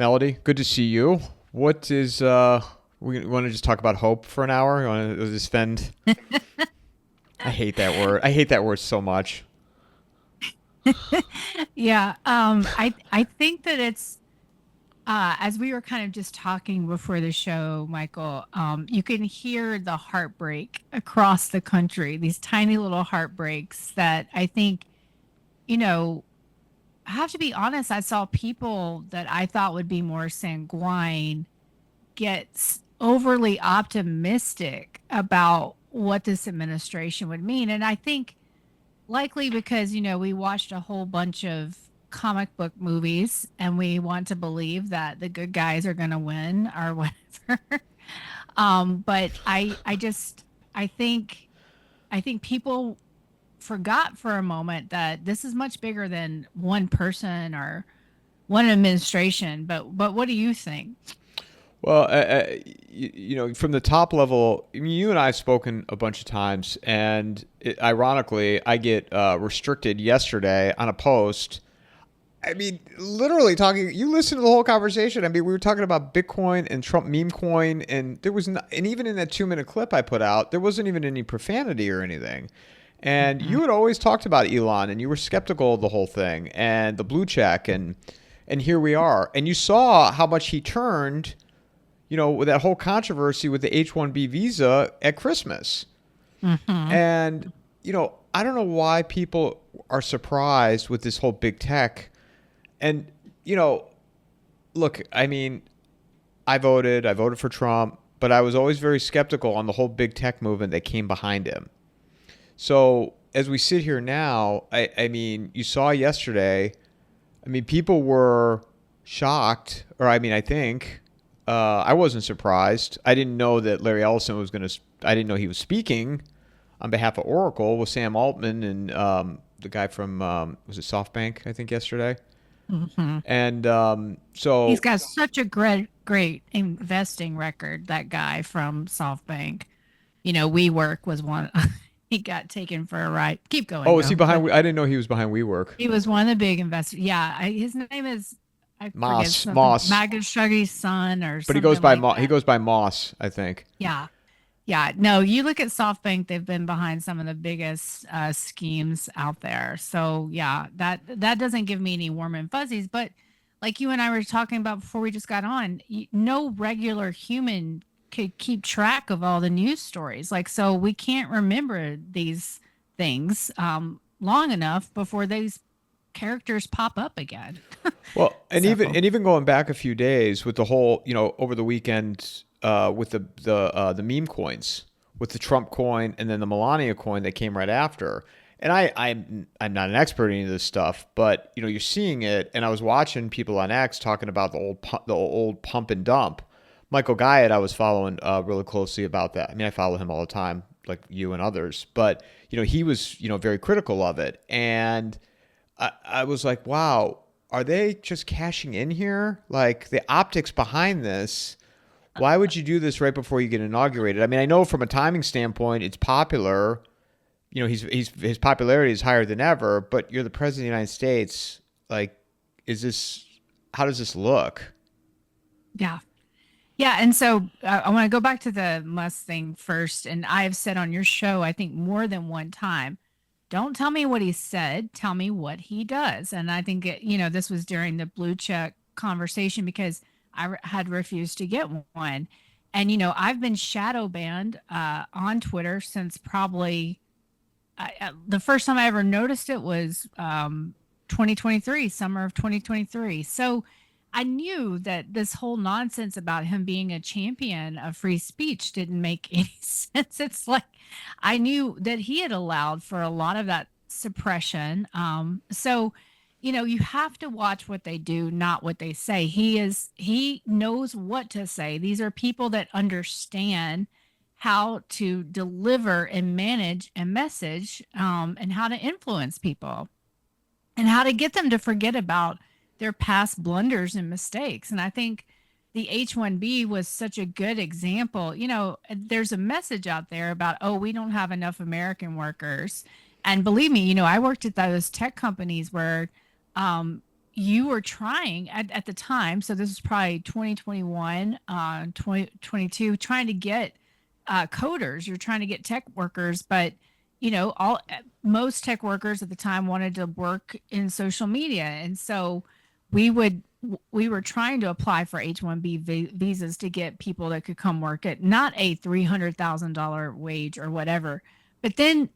Melody, good to see you. What is we want to just talk about hope for an hour? You want to just spend I hate that word. I hate that word so much. Yeah, I think that it's as we were kind of just talking before the show, Michael, you can hear the heartbreak across the country, these tiny little heartbreaks that I think, you know, I have to be honest, I saw people that I thought would be more sanguine get overly optimistic about what this administration would mean. And I think likely because, we watched a whole bunch of comic book movies and we want to believe that the good guys are going to win or whatever. But I think people forgot for a moment that this is much bigger than one person or one administration. But what do you think? Well, from the top level, I mean, you and I have spoken a bunch of times, and ironically, I get restricted yesterday on a post. I mean, literally talking. You listen to the whole conversation. I mean, we were talking about Bitcoin and Trump meme coin, and there was not, and even in that 2 minute clip I put out, there wasn't even any profanity or anything. And Mhm. you had always talked about Elon, and you were skeptical of the whole thing and the blue check, and here we are. And you saw how much he turned, with that whole controversy with the H-1B visa at Christmas. Mhm. And I don't know why people are surprised with this whole big tech. And you know, look, I mean, I voted for Trump, but I was always very skeptical on the whole big tech movement that came behind him. So as we sit here now, I mean, you saw yesterday. I mean, people were shocked, or I mean, I think I wasn't surprised. I didn't know that Larry Ellison was going to. I didn't know he was speaking on behalf of Oracle with Sam Altman and the guy from was it SoftBank? I think yesterday. Mhm. And He's so got such a great investing record, that guy from SoftBank. WeWork was one. He got taken for a ride. Keep going Oh, is he though. But behind? I didn't know he was behind WeWork. he was one of the big investors. Yeah, his name is, I forget, Moss, something Moss, Magashuggy's son or but he goes something by like He that. goes by Moss, I think. Yeah. Yeah, no, you look at SoftBank, they've been behind some of the biggest schemes out there. So yeah, that doesn't give me any warm and fuzzies. But like you and I were talking about before we just got on, no regular human could keep track of all the news stories. Like, so we can't remember these things long enough before these characters pop up again. Well, and So even going back a few days with the whole, over the weekend with the meme coins, with the Trump coin and then the Melania coin that came right after. And I'm not an expert in any of this stuff, but you're seeing it. And I was watching people on X talking about the old pump and dump. Michael Guyett, I was following really closely about that. I mean, I follow him all the time, like you and others. But he was very critical of it, and I was like, wow, are they just cashing in here? Like the optics behind this. Why would you do this right before you get inaugurated? I mean, I know from a timing standpoint, it's popular. His popularity is higher than ever. But you're the president of the United States. Like, is this? How does this look? yeah. Yeah, and so I want to go back to the Musk thing first. And I have said on your show, I think more than one time, don't tell me what he said, tell me what he does. And I think this was during the blue check conversation because had refused to get one. And I've been shadow banned on Twitter since probably the first time I ever noticed it was 2023, summer of 2023. So I knew that this whole nonsense about him being a champion of free speech didn't make any sense. It's like I knew that he had allowed for a lot of that suppression. So you have to watch what they do, not what they say. He knows what to say. These are people that understand how to deliver and manage a message, and how to influence people and how to get them to forget about their past blunders and mistakes. And I think the H-1B was such a good example. There's a message out there about, oh, we don't have enough American workers. And believe me, I worked at those tech companies where you were trying at the time, so this is probably 2021, 2022, trying to get coders, you're trying to get tech workers, but all most tech workers at the time wanted to work in social media. And so we would we were trying to apply for H-1B visas to get people that could come work at not a $300,000 wage or whatever. But then,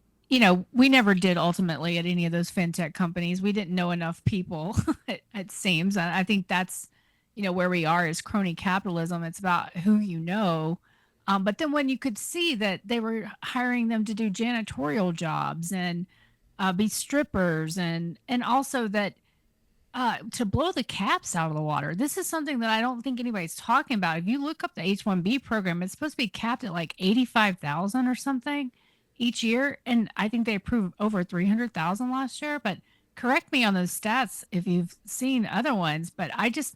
we never did ultimately at any of those fintech companies. We didn't know enough people, it seems. And I think that's, where we are is crony capitalism. It's about who you know. But then when you could see that they were hiring them to do janitorial jobs and be strippers, and also that to blow the caps out of the water. This is something that I don't think anybody's talking about. If you look up the H-1B program, it's supposed to be capped at like 85,000 or something each year, and I think they approved over 300,000 last year. But correct me on those stats if you've seen other ones. But I just,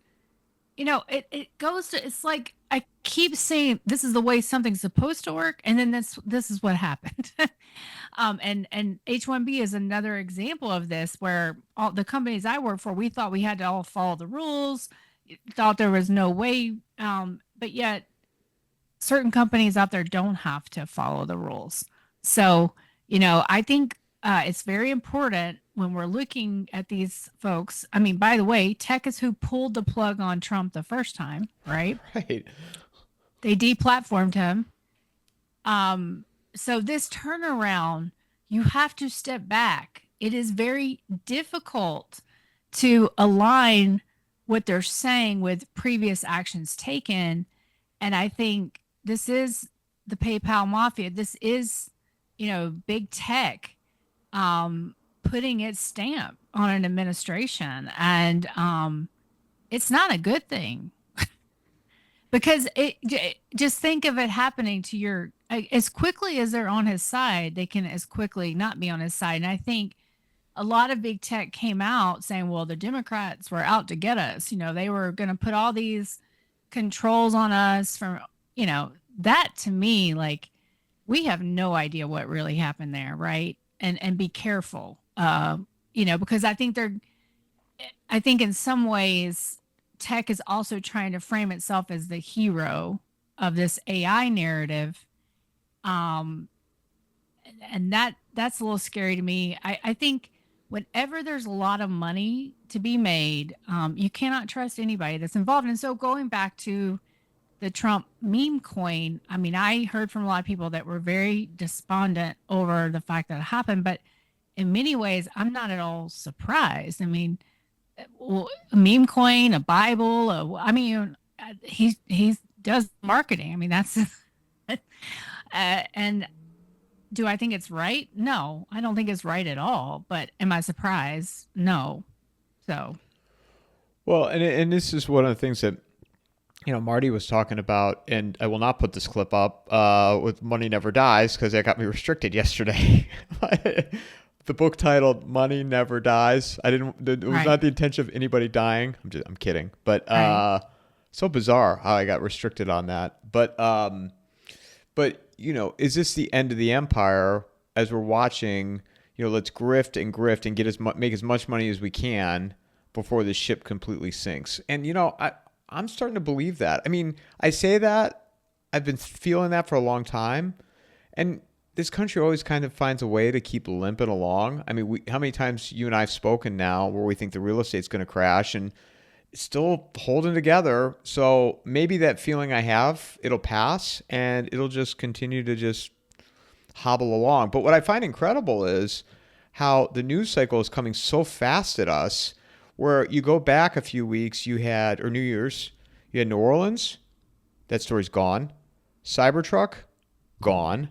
it goes to, it's like I keep saying this is the way something's supposed to work, and then this is what happened. And H-1B is another example of this, where all the companies I work for, we thought we had to all follow the rules, thought there was no way, but yet certain companies out there don't have to follow the rules. So, I think it's very important when we're looking at these folks. I mean, by the way, tech is who pulled the plug on Trump the first time, right? Right. They deplatformed him. So this turnaround, you have to step back. It is very difficult to align what they're saying with previous actions taken. And I think this is the PayPal mafia. This is, big tech putting its stamp on an administration. And it's not a good thing. Because just think of it happening to your, as quickly as they're on his side, they can as quickly not be on his side. And I think a lot of big tech came out saying, well, the Democrats were out to get us. They were going to put all these controls on us from, that to me, like, we have no idea what really happened there, right? And be careful, because I think in some ways, tech is also trying to frame itself as the hero of this AI narrative. Um, and that's a little scary to me. I think whenever there's a lot of money to be made, you cannot trust anybody that's involved. And so going back to the Trump meme coin, I mean, I heard from a lot of people that were very despondent over the fact that it happened, but in many ways, I'm not at all surprised. I mean, well, a meme coin, a Bible, I mean, he does marketing. I mean, that's and do I think it's right? No, I don't think it's right at all. But am I surprised? No. So Well, and this is one of the things that Marty was talking about, and I will not put this clip up with "Money Never Dies" because that got me restricted yesterday. The book titled "Money Never Dies." I didn't. It was right, not the intention of anybody dying. I'm kidding. But right, so bizarre how I got restricted on that. But is this the end of the empire? As we're watching, let's grift and grift and make as much money as we can before the ship completely sinks. And I'm starting to believe that. I mean, I say that I've been feeling that for a long time, and this country always kind of finds a way to keep limping along. I mean, how many times you and I have spoken now where we think the real estate's going to crash, and it's still holding together. So maybe that feeling I have, it'll pass and it'll just continue to just hobble along. But what I find incredible is how the news cycle is coming so fast at us, where you go back a few weeks, or New Year's, you had New Orleans, that story's gone. Cybertruck, gone.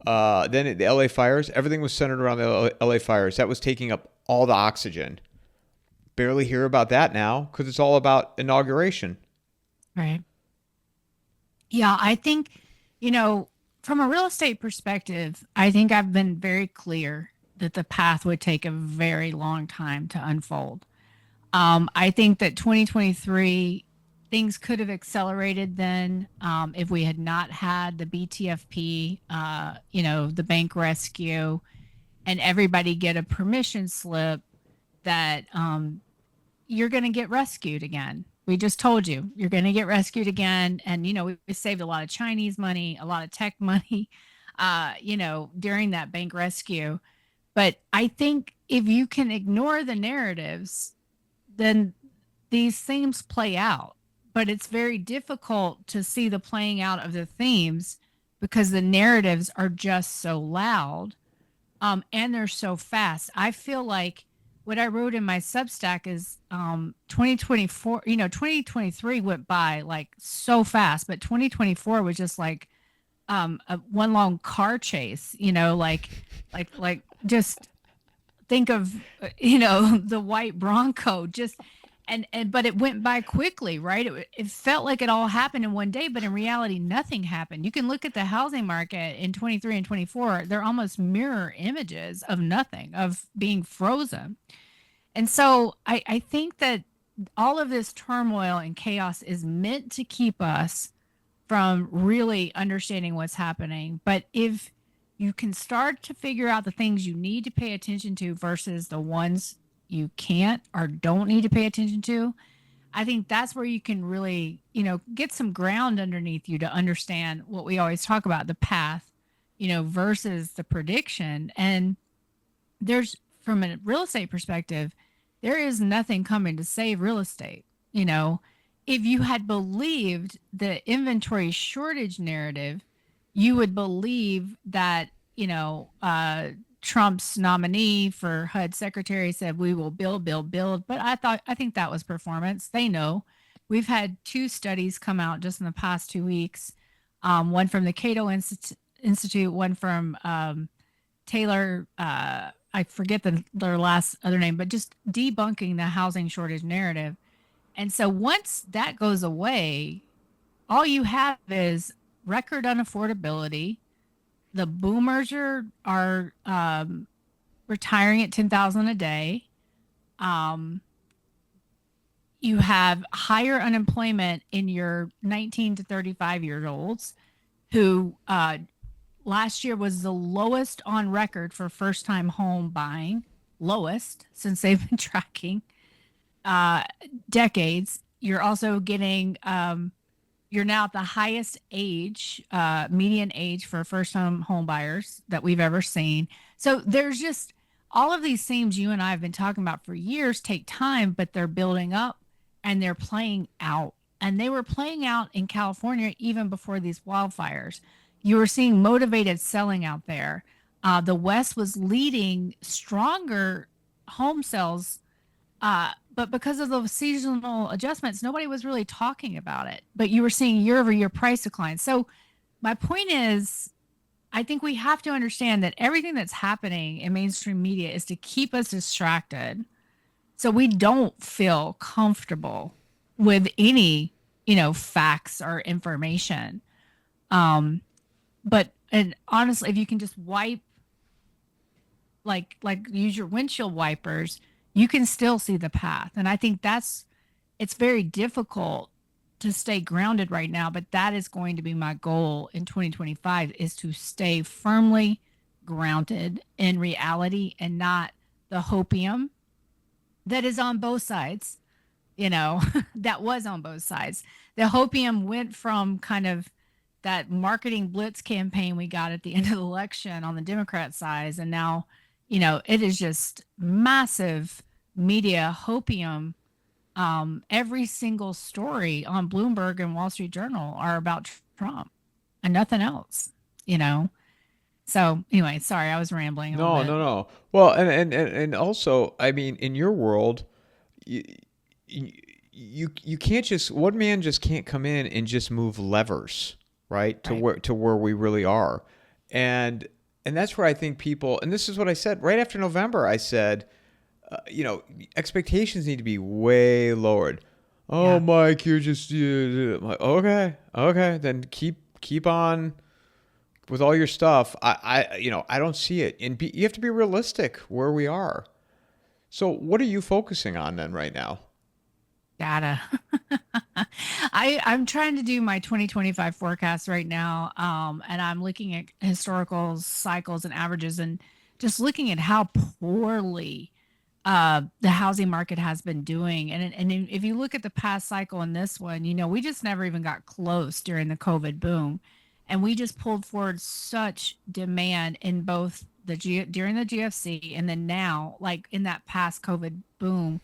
Then the LA fires, everything was centered around the LA fires. That was taking up all the oxygen. Barely hear about that now because it's all about inauguration. right. Yeah, I think, from a real estate perspective, I think I've been very clear that the path would take a very long time to unfold. I think that 2023 things could have accelerated then, if we had not had the BTFP, the bank rescue, and everybody get a permission slip that, you're going to get rescued again. We just told you you're going to get rescued again. And, we saved a lot of Chinese money, a lot of tech money, during that bank rescue. But I think if you can ignore the narratives, then these themes play out. But it's very difficult to see the playing out of the themes because the narratives are just so loud, and they're so fast. I feel like what I wrote in my Substack is 2024, 2023 went by like so fast, but 2024 was just like one long car chase, like just think of the white Bronco, just and but it went by quickly, right? It felt like it all happened in one day, but in reality nothing happened. You can look at the housing market in 23 and 24, they're almost mirror images of nothing, of being frozen. And so I think that all of this turmoil and chaos is meant to keep us from really understanding what's happening. But if you can start to figure out the things you need to pay attention to versus the ones you can't or don't need to pay attention to, I think that's where you can really, get some ground underneath you to understand what we always talk about, the path, versus the prediction. And there's, from a real estate perspective, there is nothing coming to save real estate. If you had believed the inventory shortage narrative, you would believe that, Trump's nominee for HUD secretary said, we will build, build, build. But I think that was performance. They know. We've had two studies come out just in the past 2 weeks, one from the Cato Institute, one from Taylor, I forget their last other name, but just debunking the housing shortage narrative. And so once that goes away, all you have is record unaffordability. The boomers are retiring at 10,000 a day. You have higher unemployment in your 19 to 35-year-olds who last year was the lowest on record for first-time home buying, lowest since they've been tracking decades. You're also getting you're now at the highest age, median age for first-time home buyers that we've ever seen. So there's just all of these themes you and I have been talking about for years take time, but they're building up and they're playing out. And they were playing out in California even before these wildfires. You were seeing motivated selling out there. The West was leading stronger home sales, but because of those seasonal adjustments, nobody was really talking about it. But you were seeing year over year price declines. So my point is, I think we have to understand that everything that's happening in mainstream media is to keep us distracted so we don't feel comfortable with any, facts or information. But and honestly, if you can just wipe, like use your windshield wipers, you can still see the path. And I think it's very difficult to stay grounded right now, but that is going to be my goal in 2025, is to stay firmly grounded in reality and not the hopium that is on both sides, that was on both sides. The hopium went from kind of that marketing blitz campaign we got at the end of the election on the Democrat side. And now, it is just massive media hopium. Every single story on Bloomberg and Wall Street Journal are about Trump and nothing else, So anyway, sorry, I was rambling a little No, bit. no, no. Well, and also, I mean, in your world, you, you can't just, one man just can't come in and just move levers, right? Right. To where we really are. And and that's where I think people, and this is what I said right after November, I said, expectations need to be way lowered. Oh, Yeah. Mike, you're just, I'm like, okay, then keep on with all your stuff. I don't see it. And you have to be realistic where we are. So what are you focusing on then right now? Data. I'm trying to do my 2025 forecast right now. And I'm looking at historical cycles and averages and just looking at how poorly the housing market has been doing. And if you look at the past cycle and this one, we just never even got close during the COVID boom. And we just pulled forward such demand in both during the GFC and then now, like in that past COVID boom.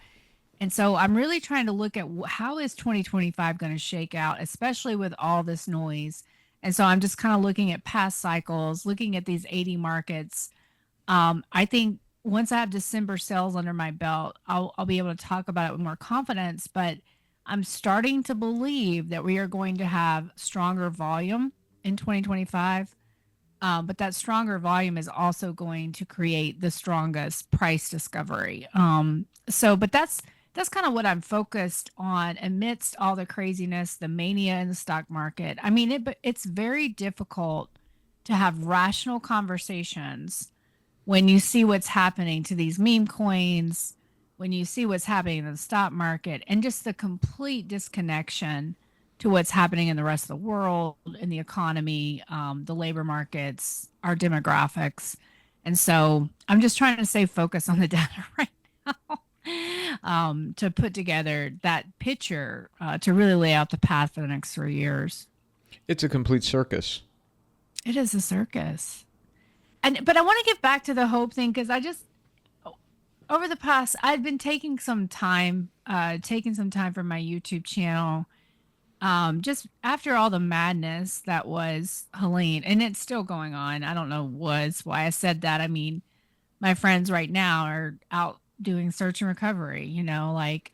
And so I'm really trying to look at how is 2025 going to shake out, especially with all this noise. And so I'm just kind of looking at past cycles, looking at these 80 markets. I think once I have December sales under my belt, I'll be able to talk about it with more confidence. But I'm starting to believe that we are going to have stronger volume in 2025. But that stronger volume is also going to create the strongest price discovery. But that's kind of what I'm focused on amidst all the craziness, the mania in the stock market. I mean, it's very difficult to have rational conversations when you see what's happening to these meme coins, when you see what's happening in the stock market, and just the complete disconnection to what's happening in the rest of the world, in the economy, the labor markets, our demographics. And so I'm just trying to stay focused on the data right now. To put together that picture to really lay out the path for the next 3 years. It's a complete circus. It is a circus. But I want to get back to the hope thing because I just over the past I've been taking some time from my YouTube channel. Just after all the madness that was Helene, and it's still going on. I don't know why I said that. I mean, my friends right now are out doing search and recovery, like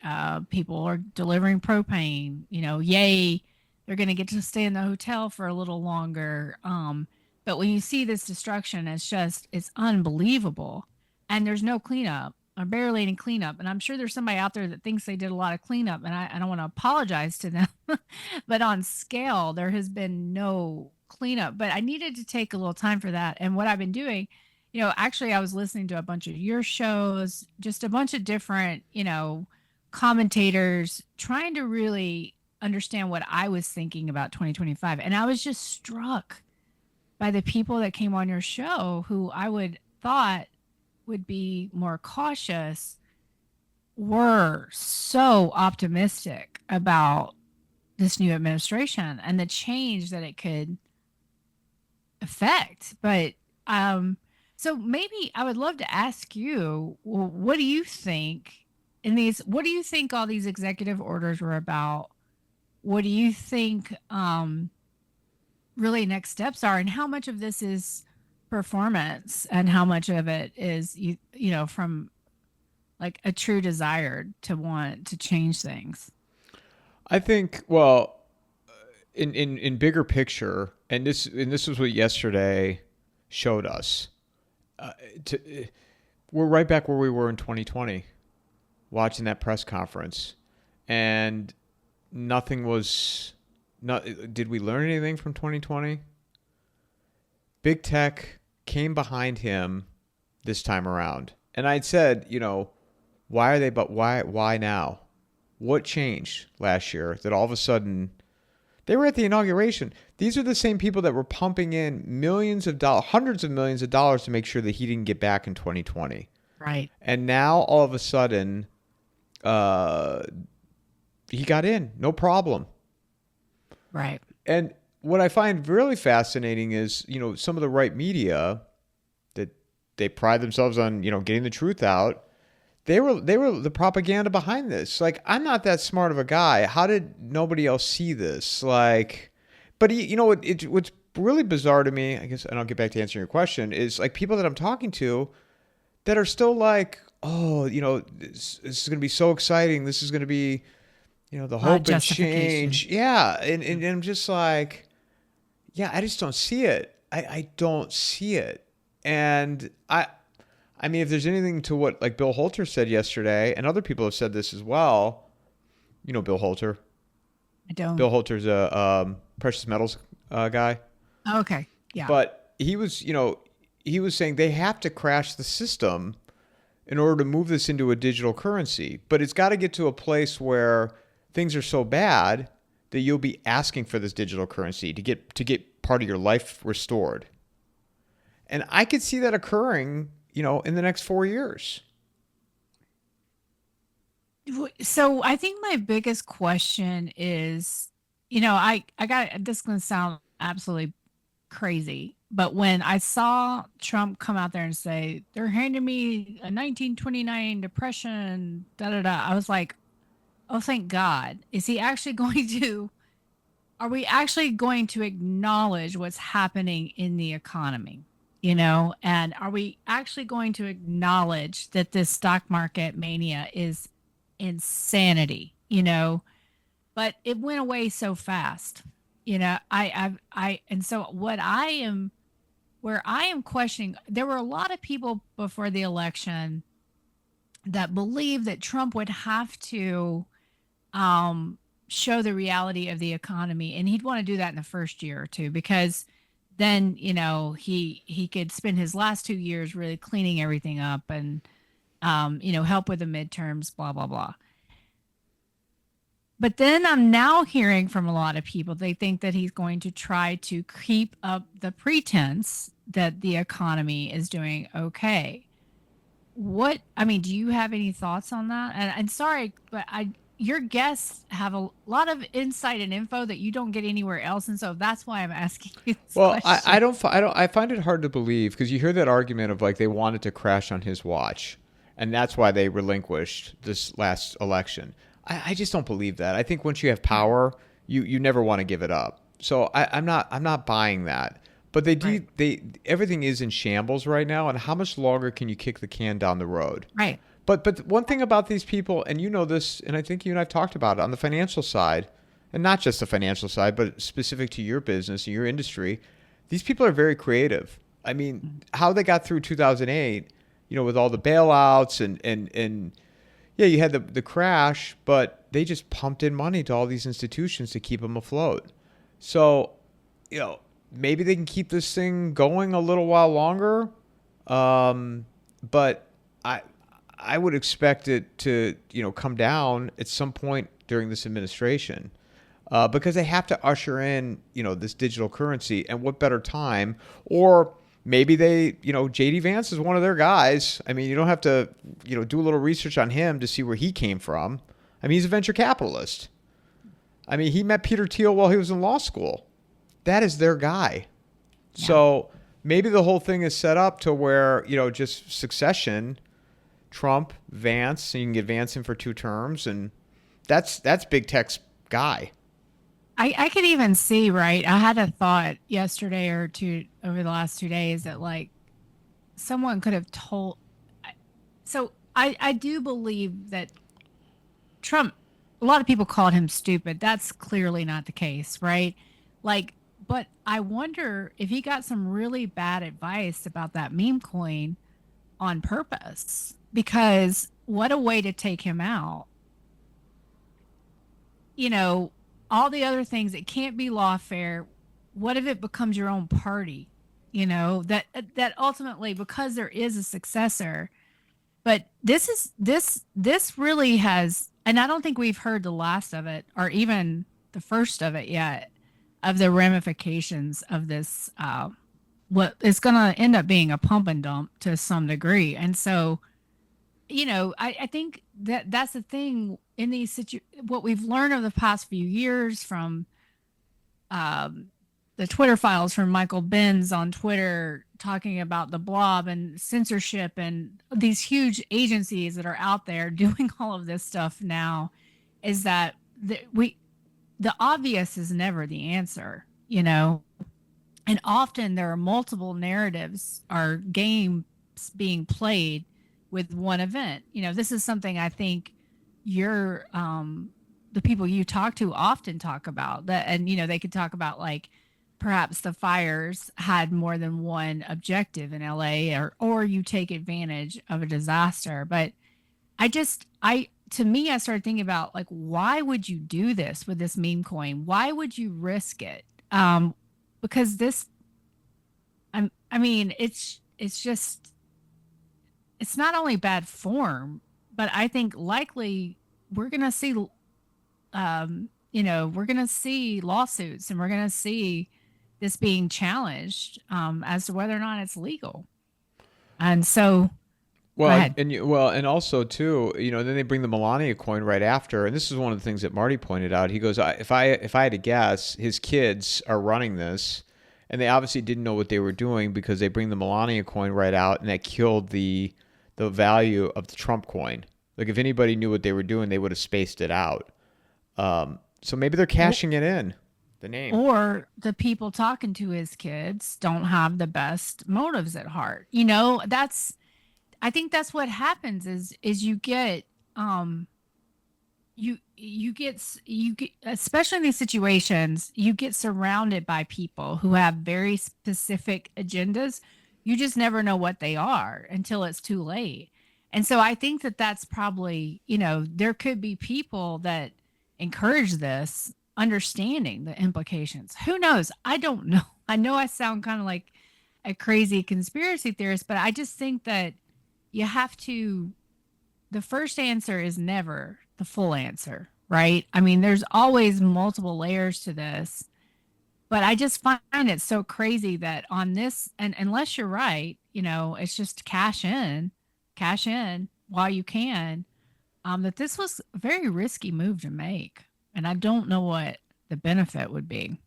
people are delivering propane, yay, they're going to get to stay in the hotel for a little longer. But when you see this destruction, it's unbelievable. And there's no cleanup or barely any cleanup. And I'm sure there's somebody out there that thinks they did a lot of cleanup, and I don't want to apologize to them. But on scale, there has been no cleanup. But I needed to take a little time for that. And what I've been doing, actually, I was listening to a bunch of your shows, just a bunch of different, commentators trying to really understand what I was thinking about 2025. And I was just struck by the people that came on your show who I would thought would be more cautious were so optimistic about this new administration and the change that it could affect. But so maybe I would love to ask you, well, what do you think what do you think all these executive orders were about? What do you think really next steps are, and how much of this is performance and how much of it is from like a true desire to want to change things? I think, well, in bigger picture, and this was what yesterday showed us. To, we're right back where we were in 2020, watching that press conference, and nothing was. Not, did we learn anything from 2020? Big tech came behind him this time around, and I'd said, why are they? But why now? What changed last year that all of a sudden they were at the inauguration? These are the same people that were pumping in millions of dollars, hundreds of millions of dollars to make sure that he didn't get back in 2020. Right. And now all of a sudden, he got in, no problem. Right. And what I find really fascinating is, some of the right media that they pride themselves on, getting the truth out. They were the propaganda behind this. Like, I'm not that smart of a guy. How did nobody else see this? Like, but what's really bizarre to me, I guess, and I'll get back to answering your question, is like people that I'm talking to that are still like, oh, this is going to be so exciting. This is going to be, the hope and change. Yeah. And I'm just like, yeah, I just don't see it. I don't see it. And I mean, if there's anything to what like Bill Holter said yesterday, and other people have said this as well, Bill Holter. I don't. Bill Holter's a precious metals guy. Okay. Yeah. But he was saying they have to crash the system in order to move this into a digital currency. But it's got to get to a place where things are so bad that you'll be asking for this digital currency to get part of your life restored. And I could see that occurring, in the next 4 years. So I think my biggest question is, I got this is going to sound absolutely crazy, but when I saw Trump come out there and say they're handing me a 1929 depression, da da da, I was like, oh, thank God. Is he actually going to? Are we actually going to acknowledge what's happening in the economy? And are we actually going to acknowledge that this stock market mania is insanity? But it went away so fast. And so where I am questioning, there were a lot of people before the election that believed that Trump would have to um, show the reality of the economy, and he'd want to do that in the first year or two because then he could spend his last 2 years really cleaning everything up and help with the midterms, blah blah blah. But then I'm now hearing from a lot of people they think that he's going to try to keep up the pretense that the economy is doing okay. What I mean, do you have any thoughts on that? And sorry, but I your guests have a lot of insight and info that you don't get anywhere else, and so that's why I'm asking you this Well, question. I find it hard to believe because you hear that argument of like they wanted to crash on his watch, and that's why they relinquished this last election. I just don't believe that. I think once you have Right. power, you never want to give it up. So I'm not buying that. But Right. they everything is in shambles right now, and how much longer can you kick the can down the road? Right. But one thing about these people, and you know this, and I think you and I've talked about it on the financial side, and not just the financial side, but specific to your business and your industry, these people are very creative. I mean, how they got through 2008, with all the bailouts and yeah, you had the crash, but they just pumped in money to all these institutions to keep them afloat. So, maybe they can keep this thing going a little while longer. But I I would expect it to come down at some point during this administration. Because they have to usher in, this digital currency, and what better time? Or maybe they, JD Vance is one of their guys. I mean, you don't have to, do a little research on him to see where he came from. I mean, he's a venture capitalist. I mean, he met Peter Thiel while he was in law school. That is their guy. Yeah. So maybe the whole thing is set up to where, just succession, Trump, Vance, and you can get Vance in for 2 terms, and that's big tech's guy. I could even see, right? I had a thought yesterday or two over the last 2 days that like someone could have told. So I do believe that Trump, a lot of people called him stupid. That's clearly not the case, right? Like, but I wonder if he got some really bad advice about that meme coin on purpose, because what a way to take him out. you know, all the other things, it can't be lawfare. What if it becomes your own party? That ultimately, because there is a successor, but this really has, and I don't think we've heard the last of it or even the first of it yet, of the ramifications of this. What is going to end up being a pump and dump to some degree, and so I think that that's the thing in what we've learned over the past few years from um, the Twitter files from Michael Benz on Twitter talking about the blob and censorship and these huge agencies that are out there doing all of this stuff now is that the obvious is never the answer. And often there are multiple narratives or games being played with one event. This is something I think you're the people you talk to often talk about that, and they could talk about like perhaps the fires had more than one objective in LA, or you take advantage of a disaster. But I to me, I started thinking about like, why would you do this with this meme coin? Why would you risk it? Because I mean, it's just, it's not only bad form, but I think likely we're going to see, we're going to see lawsuits, and we're going to see this being challenged as to whether or not it's legal. And so, Go Well, ahead. and also too, then they bring the Melania coin right after, and this is one of the things that Marty pointed out. He goes, if I had to guess, his kids are running this, and they obviously didn't know what they were doing because they bring the Melania coin right out, and that killed the value of the Trump coin. Like if anybody knew what they were doing, they would have spaced it out. So maybe they're cashing it in, the name. Or the people talking to his kids don't have the best motives at heart. That's I think that's what happens is um you get especially in these situations, you get surrounded by people who have very specific agendas. You just never know what they are until it's too late. And so I think that that's probably, there could be people that encourage this, understanding the implications. Who knows? I don't know. I know I sound kind of like a crazy conspiracy theorist, but I just think that you have to the first answer is never the full answer, right? I mean, there's always multiple layers to this, but I just find it so crazy that on this, and unless you're right, it's just cash in while you can. That this was a very risky move to make, and I don't know what the benefit would be.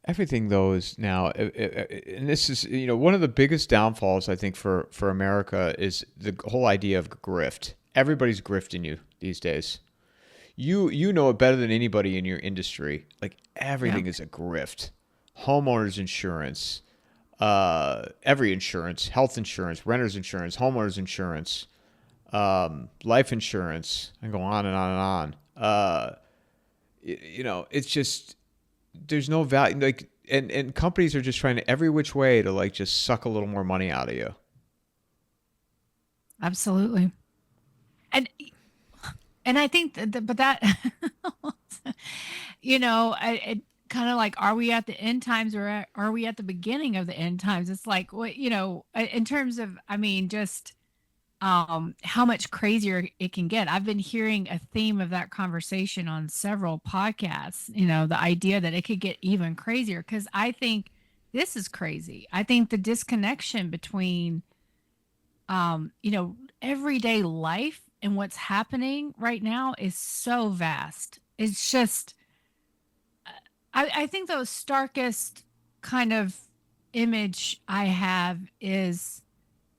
Everything though is now, and this is one of the biggest downfalls I think for America is the whole idea of grift. Everybody's grifting you these days. You know it better than anybody in your industry. Like Yeah, everything is a grift. Homeowners insurance, every insurance, health insurance, renters insurance, homeowners insurance, life insurance, and go on and on and on. It's just there's no value. Like, and companies are just trying to every which way to like just suck a little more money out of you. absolutely. And I think but that it kind of like, are we at the end times or are we at the beginning of the end times? It's like, what, in terms of, I mean, just how much crazier it can get. I've been hearing a theme of that conversation on several podcasts, the idea that it could get even crazier because I think this is crazy. I think the disconnection between everyday life and what's happening right now is so vast. It's just, I think the starkest kind of image I have is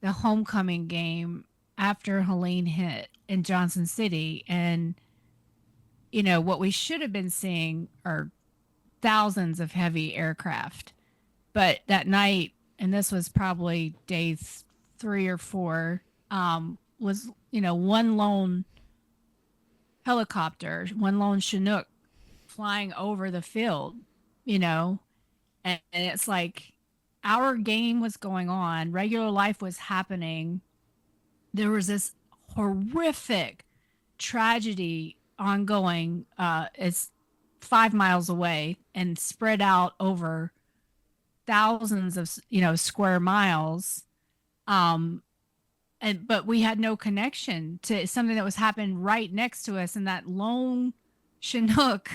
the homecoming game after Helene hit in Johnson City. And, what we should have been seeing are thousands of heavy aircraft. But that night, and this was probably days 3 or 4, was, one lone helicopter, one lone Chinook flying over the field, you know, and it's like our game was going on, regular life was happening. There was this horrific tragedy ongoing. It's 5 miles away and spread out over thousands of square miles. Um, but we had no connection to something that was happening right next to us, and that lone Chinook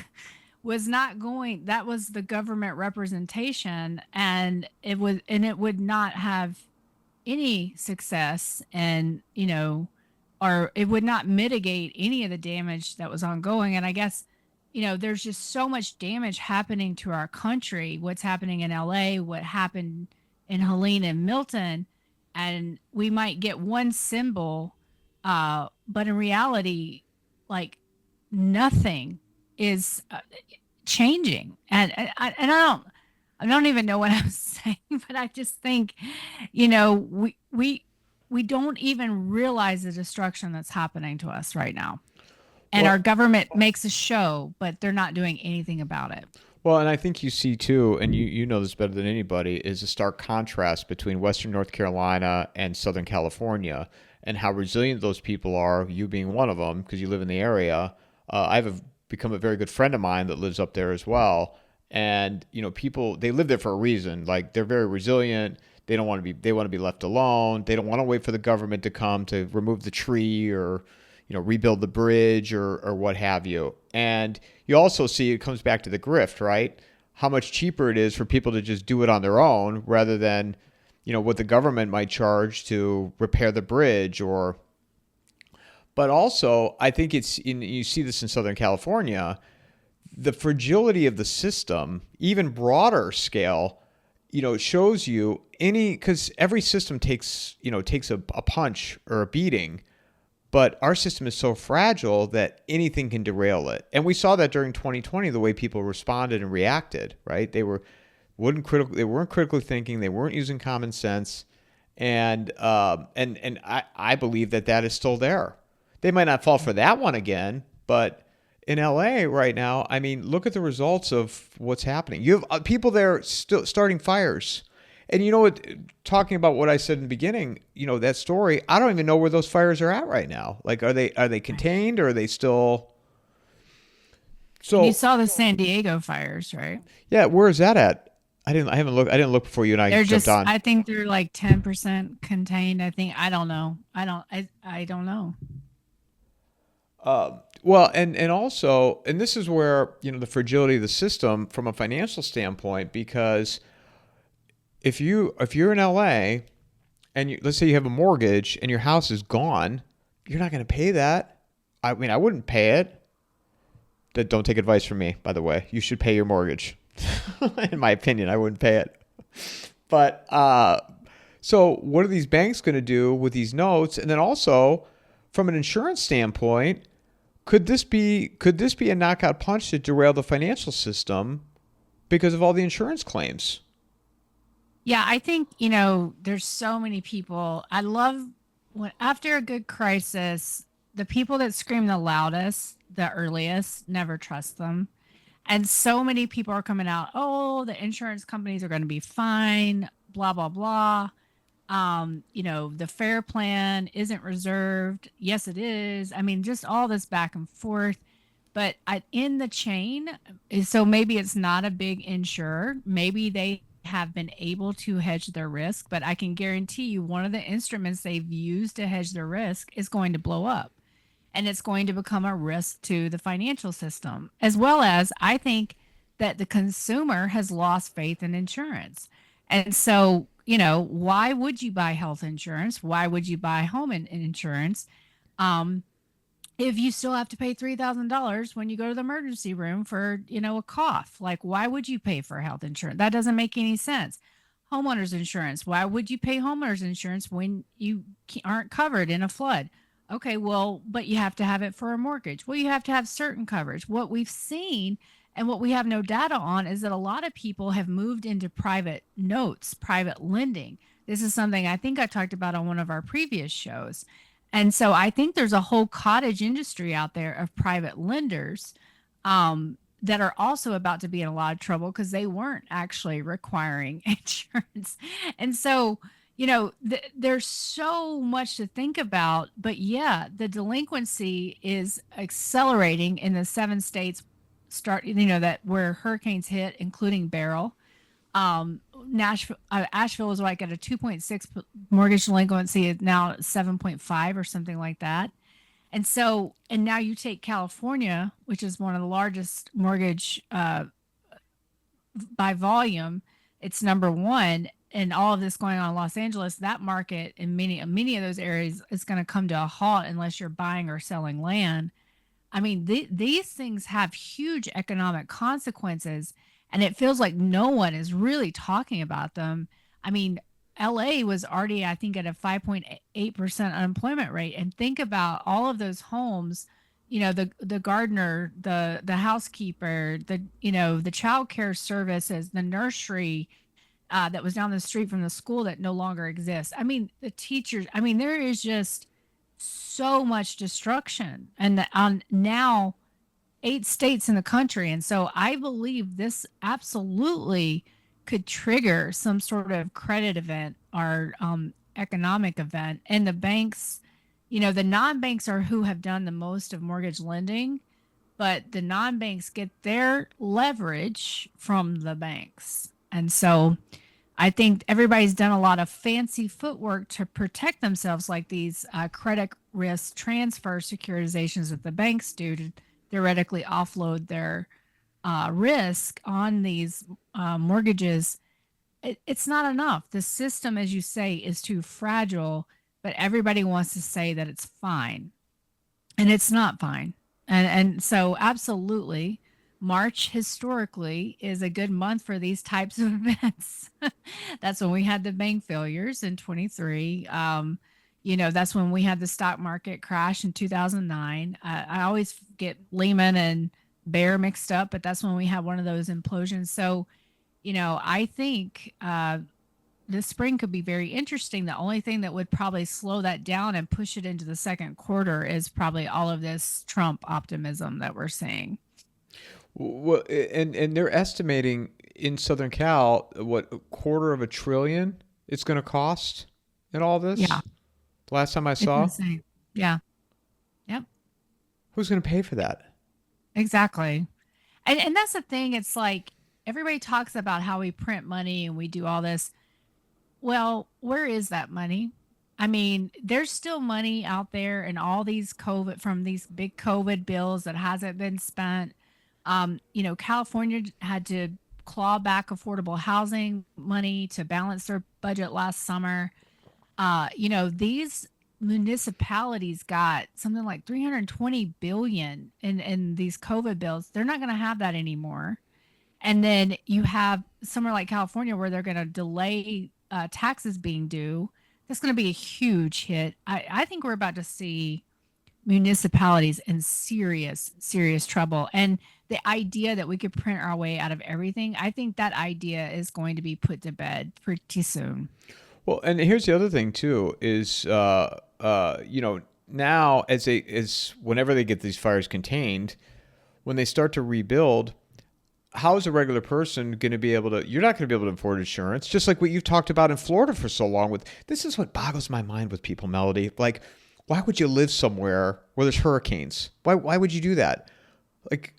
was not going. That was the government representation, and it would not have any success, and or it would not mitigate any of the damage that was ongoing. And I guess there's just so much damage happening to our country. What's happening in LA, what happened in Helene and Milton, and we might get one symbol, but in reality, like nothing is changing. And I don't even know what I'm saying, but I just think, we don't even realize the destruction that's happening to us right now. And Well, our government makes a show, but they're not doing anything about it. well, and I think you see too, and you know this better than anybody, is a stark contrast between Western North Carolina and Southern California, and how resilient those people are. You being one of them, because you live in the area. Become a very good friend of mine that lives up there as well, and people they live there for a reason. Like they're very resilient. They don't want to be. They want to be left alone. They don't want to wait for the government to come to remove the tree or rebuild the bridge or what have you. And you also see it comes back to the grift, right? How much cheaper it is for people to just do it on their own rather than, what the government might charge to repair the bridge, or but also I think you see this in Southern California, the fragility of the system, even broader scale, shows you because every system takes a punch or a beating, but our system is so fragile that anything can derail it. And we saw that during 2020, the way people responded and reacted, right? They weren't critically thinking, they weren't using common sense. And I believe that is still there. They might not fall for that one again, but in LA right now, I mean, look at the results of what's happening. You have people there still starting fires. And you know what, talking about what I said in the beginning, that story, I don't even know where those fires are at right now. Like, are they contained, or are they still? And you So, saw the San Diego fires, right? yeah, where is that at? I haven't looked. I didn't look before you and I They're jumped just, on. I think they're like 10% contained. I think, I don't know. I don't know. Well, and also, and this is where, the fragility of the system from a financial standpoint, because if you're in LA and let's say you have a mortgage and your house is gone, you're not going to pay that. I mean, I wouldn't pay it. Don't take advice from me, by the way. You should pay your mortgage. In my opinion, I wouldn't pay it. But so what are these banks going to do with these notes? And then also, from an insurance standpoint, could this be a knockout punch to derail the financial system because of all the insurance claims? Yeah, I think, there's so many people. I love when after a good crisis, the people that scream the loudest, the earliest, never trust them. And so many people are coming out, oh, the insurance companies are going to be fine, blah, blah, blah. The fair plan isn't reserved. Yes, it is. I mean, just all this back and forth. But in the chain, so maybe it's not a big insurer. Maybe they have been able to hedge their risk, but I can guarantee you one of the instruments they've used to hedge their risk is going to blow up, and it's going to become a risk to the financial system. As well as, I think that the consumer has lost faith in insurance. And so, why would you buy health insurance? Why would you buy home insurance? Um, if you still have to pay $3,000 when you go to the emergency room for, a cough, like, why would you pay for health insurance? That doesn't make any sense. Homeowners insurance, why would you pay homeowners insurance when you aren't covered in a flood? Okay, well, but you have to have it for a mortgage. Well, you have to have certain coverage. What we've seen and what we have no data on is that a lot of people have moved into private notes, private lending. This is something I think I talked about on one of our previous shows. And so I think there's a whole cottage industry out there of private lenders, that are also about to be in a lot of trouble because they weren't actually requiring insurance. And so, there's so much to think about. But yeah, the delinquency is accelerating in the 7 states that where hurricanes hit, including Beryl. Asheville was like at a 2.6 mortgage delinquency, is now at 7.5 or something like that. And so, and now you take California, which is one of the largest mortgage by volume, it's number one. And all of this going on in Los Angeles, that market in many of those areas is going to come to a halt unless you're buying or selling land. I mean, these things have huge economic consequences, and it feels like no one is really talking about them. I mean, LA was already, I think, at a 5.8% unemployment rate. And think about all of those homes, the gardener, the housekeeper, the child care services, the nursery, that was down the street from the school that no longer exists. I mean, the teachers, I mean, there is just so much destruction. And on now 8 states in the country. And so I believe this absolutely could trigger some sort of credit event or economic event. And the banks, the non banks are who have done the most of mortgage lending, but the non banks get their leverage from the banks. And so I think everybody's done a lot of fancy footwork to protect themselves, like these credit risk transfer securitizations that the banks do to theoretically offload their risk on these mortgages. it's not enough. The system, as you say, is too fragile, but everybody wants to say that it's fine, and it's not fine. And so absolutely, March historically is a good month for these types of events. That's when we had the bank failures in 23. That's when we had the stock market crash in 2009. I always get Lehman and Bear mixed up, but that's when we had one of those implosions. So, I think this spring could be very interesting. The only thing that would probably slow that down and push it into the second quarter is probably all of this Trump optimism that we're seeing. Well, and they're estimating in Southern Cal what, a quarter of a trillion it's going to cost in all Yeah, this. The last time I it's saw, insane. Yeah. Yep. who's going to pay for that? Exactly. And that's the thing. It's like everybody talks about how we print money and we do all this. Well, where is that money? I mean, there's still money out there and all these COVID from these big COVID bills that hasn't been spent. California had to claw back affordable housing money to balance their budget last summer. These municipalities got something like 320 billion in these COVID bills. They're not going to have that anymore. And then you have somewhere like California where they're going to delay taxes being due. That's going to be a huge hit. I think we're about to see municipalities in serious, serious trouble. And the idea that we could print our way out of everything, I think that idea is going to be put to bed pretty soon. Well, and here's the other thing too is now as whenever they get these fires contained, when they start to rebuild, how is a regular person going to be able to? You're not going to be able to afford insurance, just like what you've talked about in Florida for so long. With this is what boggles my mind with people, Melody. Like, why would you live somewhere where there's hurricanes? Why would you do that? Like,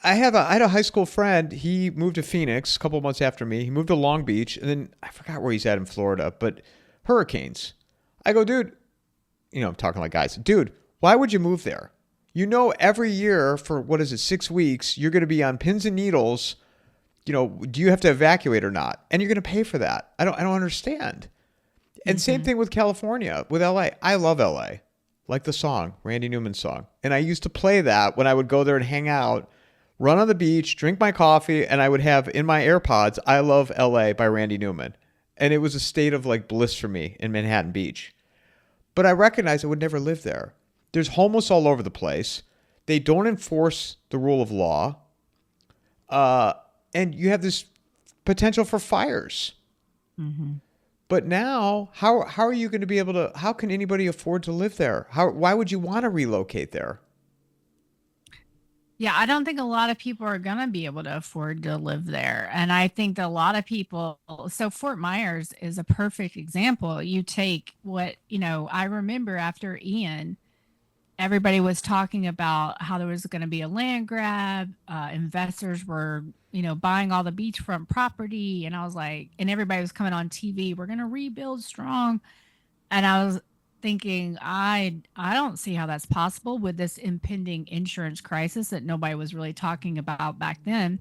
I had a high school friend. He moved to Phoenix a couple of months after me. He moved to Long Beach, and then I forgot where he's at in Florida, but hurricanes. I go, dude. I'm talking like guys. Dude, why would you move there? Every year for what is it, 6 weeks, you're going to be on pins and needles. Do you have to evacuate or not? And you're going to pay for that. I don't understand. And same Hmm. thing with California, with LA. I love LA, like the song, Randy Newman's song. And I used to play that when I would go there and hang out, run on the beach, drink my coffee, and I would have in my AirPods, I Love LA by Randy Newman. And it was a state of like bliss for me in Manhattan Beach. But I recognize I would never live there. There's homeless all over the place. They don't enforce the rule of law. Uh, and you have this potential for fires. Hmm. But now, how are you going to be able to? How can anybody afford to live there? Why would you want to relocate there? Yeah, I don't think a lot of people are going to be able to afford to live there. And I think that a lot of people, so Fort Myers is a perfect example. You take I remember after Ian, everybody was talking about how there was going to be a land grab. Investors were, buying all the beachfront property. And I was like, and everybody was coming on TV, we're going to rebuild strong. And I was thinking, I don't see how that's possible with this impending insurance crisis that nobody was really talking about back then.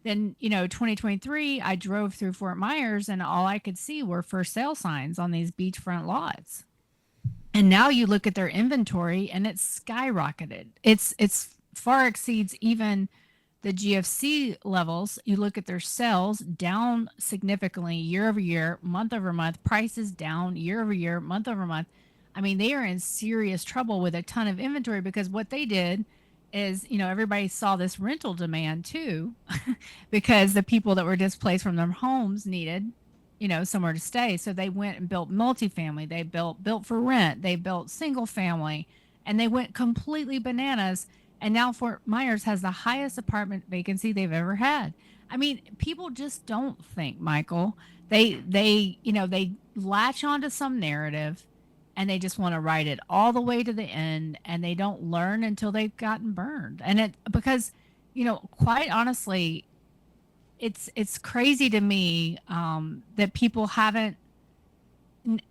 Then, 2023, I drove through Fort Myers and all I could see were for sale signs on these beachfront lots. And now you look at their inventory and it's skyrocketed. It's far exceeds even the GFC levels. You look at their sales down significantly year over year, month over month, prices down year over year, month over month. I mean, they are in serious trouble with a ton of inventory because what they did is, everybody saw this rental demand too, because the people that were displaced from their homes needed, somewhere to stay. So they went and built multifamily. They built for rent. They built single family, and they went completely bananas. And now Fort Myers has the highest apartment vacancy they've ever had. I mean, people just don't think, Michael. They latch onto some narrative and they just want to ride it all the way to the end and they don't learn until they've gotten burned. And it because, quite honestly, it's crazy to me that people haven't.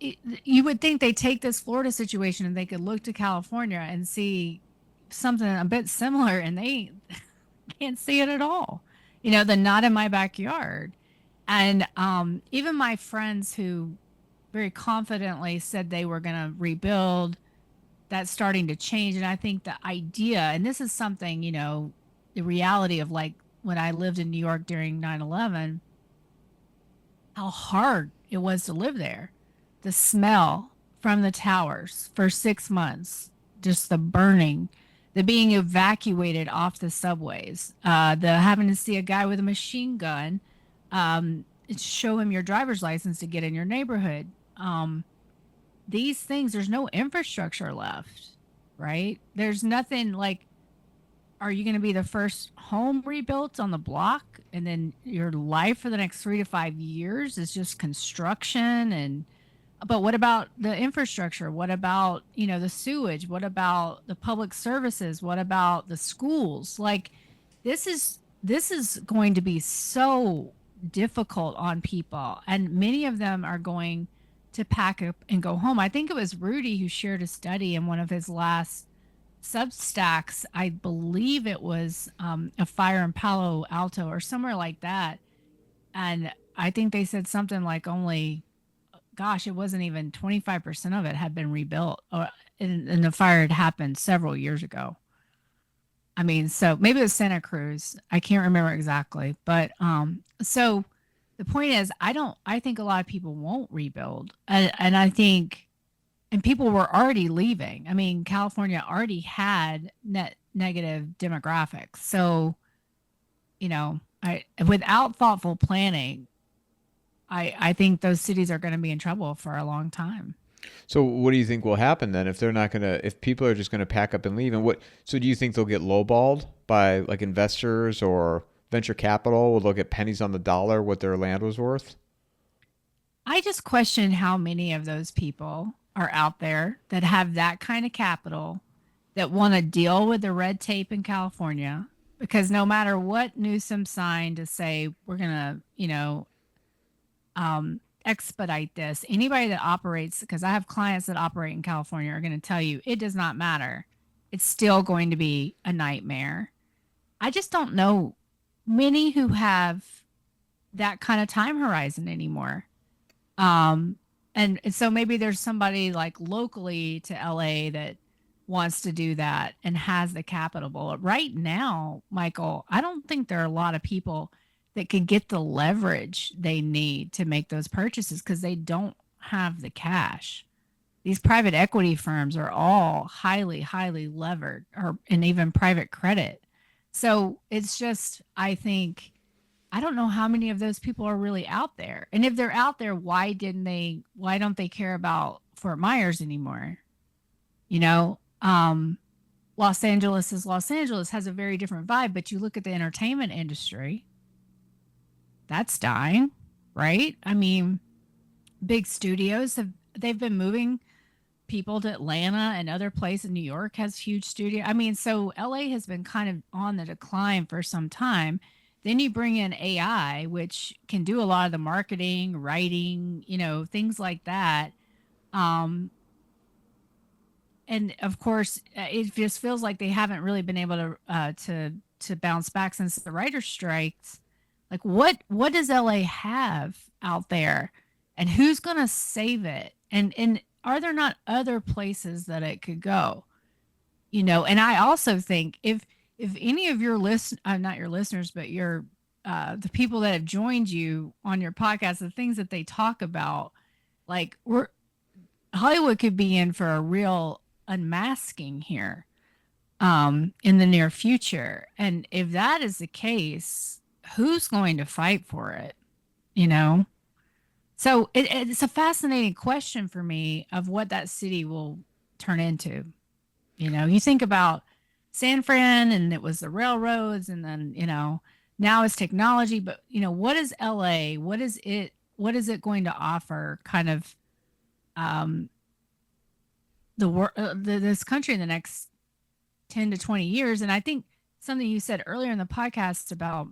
You would think they take this Florida situation and they could look to California and see something a bit similar, and they can't see it at all. The not in my backyard. And even my friends who very confidently said they were going to rebuild, that's starting to change. And I think the idea, and this is something, the reality of like when I lived in New York during 9/11, how hard it was to live there. The smell from the towers for 6 months, just the burning, the being evacuated off the subways, the having to see a guy with a machine gun, show him your driver's license to get in your neighborhood. These things, there's no infrastructure left, right? There's nothing like, are you going to be the first home rebuilt on the block and then your life for the next 3 to 5 years is just construction? And but what about the infrastructure? What about, the sewage? What about the public services? What about the schools? Like, this is going to be so difficult on people, and many of them are going to pack up and go home. I think it was Rudy who shared a study in one of his last Substacks. I believe it was a fire in Palo Alto or somewhere like that. And I think they said something like only, gosh, it wasn't even 25% of it had been rebuilt, and the fire had happened several years ago. I mean, so maybe it was Santa Cruz. I can't remember exactly. But so the point is, I think a lot of people won't rebuild. And I think, and people were already leaving. I mean, California already had net negative demographics. So, without thoughtful planning, I think those cities are going to be in trouble for a long time. So what do you think will happen then if they're not gonna if people are just gonna pack up and leave? And what so do you think they'll get lowballed by like investors or venture capital? Will they get pennies on the dollar what their land was worth? I just question how many of those people are out there that have that kind of capital that want to deal with the red tape in California. Because no matter what Newsom signed to say, we're going to, expedite this, anybody that operates, because I have clients that operate in California, are going to tell you it does not matter. It's still going to be a nightmare. I just don't know many who have that kind of time horizon anymore. Um, and so maybe there's somebody like locally to LA that wants to do that and has the capital. But right now, Michael, I don't think there are a lot of people that can get the leverage they need to make those purchases because they don't have the cash. These private equity firms are all highly, highly levered, or and even private credit. So it's just, I think, I don't know how many of those people are really out there. And if they're out there, why don't they care about Fort Myers anymore? You know, Los Angeles is Los Angeles, has a very different vibe, but you look at the entertainment industry, that's dying, right? I mean, big studios they've been moving people to Atlanta and other places. New York has huge studio. I mean, so LA has been kind of on the decline for some time. Then you bring in AI, which can do a lot of the marketing, writing, things like that. Um, and of course, it just feels like they haven't really been able to bounce back since the writer's strikes. Like, what does LA have out there, and who's going to save it? And are there not other places that it could go? And I also think if any of your not your listeners, but your the people that have joined you on your podcast, the things that they talk about, like, we're Hollywood could be in for a real unmasking here in the near future. And if that is the case, who's going to fight for it? You know? So it's a fascinating question for me of what that city will turn into. You think about San Fran and it was the railroads, and then, now it's technology, but what is LA? What is it going to offer kind of um this country in the next 10 to 20 years? And I think something you said earlier in the podcast about,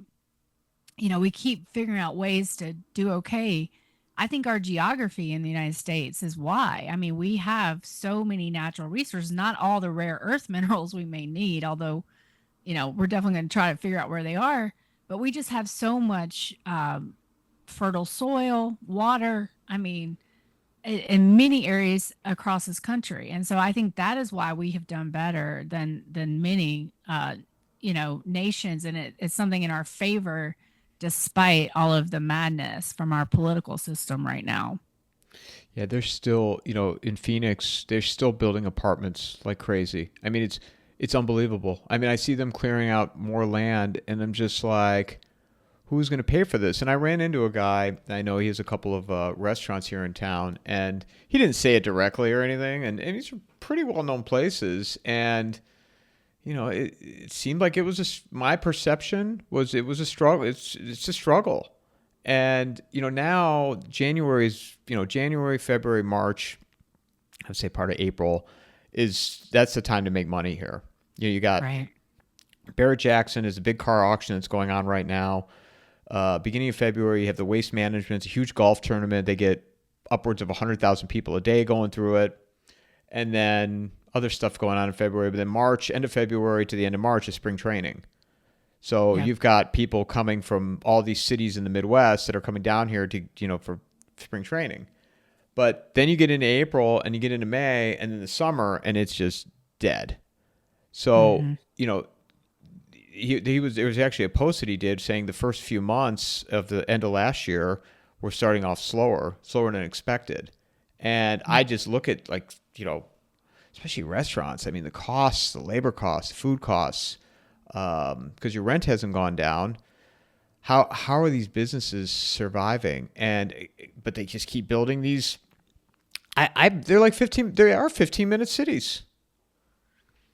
we keep figuring out ways to do okay. I think our geography in the United States is why. I mean, we have so many natural resources, not all the rare earth minerals we may need, although, we're definitely going to try to figure out where they are. But we just have so much fertile soil, water. I mean, in many areas across this country. And so I think that is why we have done better than many nations, and it's something in our favor despite all of the madness from our political system right now. Yeah, they're still, in Phoenix, they're still building apartments like crazy. I mean, it's unbelievable. I mean, I see them clearing out more land, and I'm just like, who's going to pay for this? And I ran into a guy. I know he has a couple of restaurants here in town, and he didn't say it directly or anything. And these are pretty well known places, and it seemed like it was my perception was it was a struggle. It's a struggle. And, now January, February, March, I would say part of April that's the time to make money here. You got Right. Barrett Jackson is a big car auction that's going on right now. Beginning of February, you have the Waste Management. It's a huge golf tournament. They get upwards of 100,000 people a day going through it. And then other stuff going on in February. But then March, end of February to the end of March is spring training. So Yep. you've got people coming from all these cities in the Midwest that are coming down here to, for spring training. But then you get into April and you get into May and then the summer and it's just dead. So, Hmm. there was actually a post that he did saying the first few months of the end of last year were starting off slower than expected. And I just look at especially restaurants. I mean, the costs, the labor costs, food costs, because your rent hasn't gone down. How are these businesses surviving? But they just keep building these. They're like 15. They are 15-minute cities.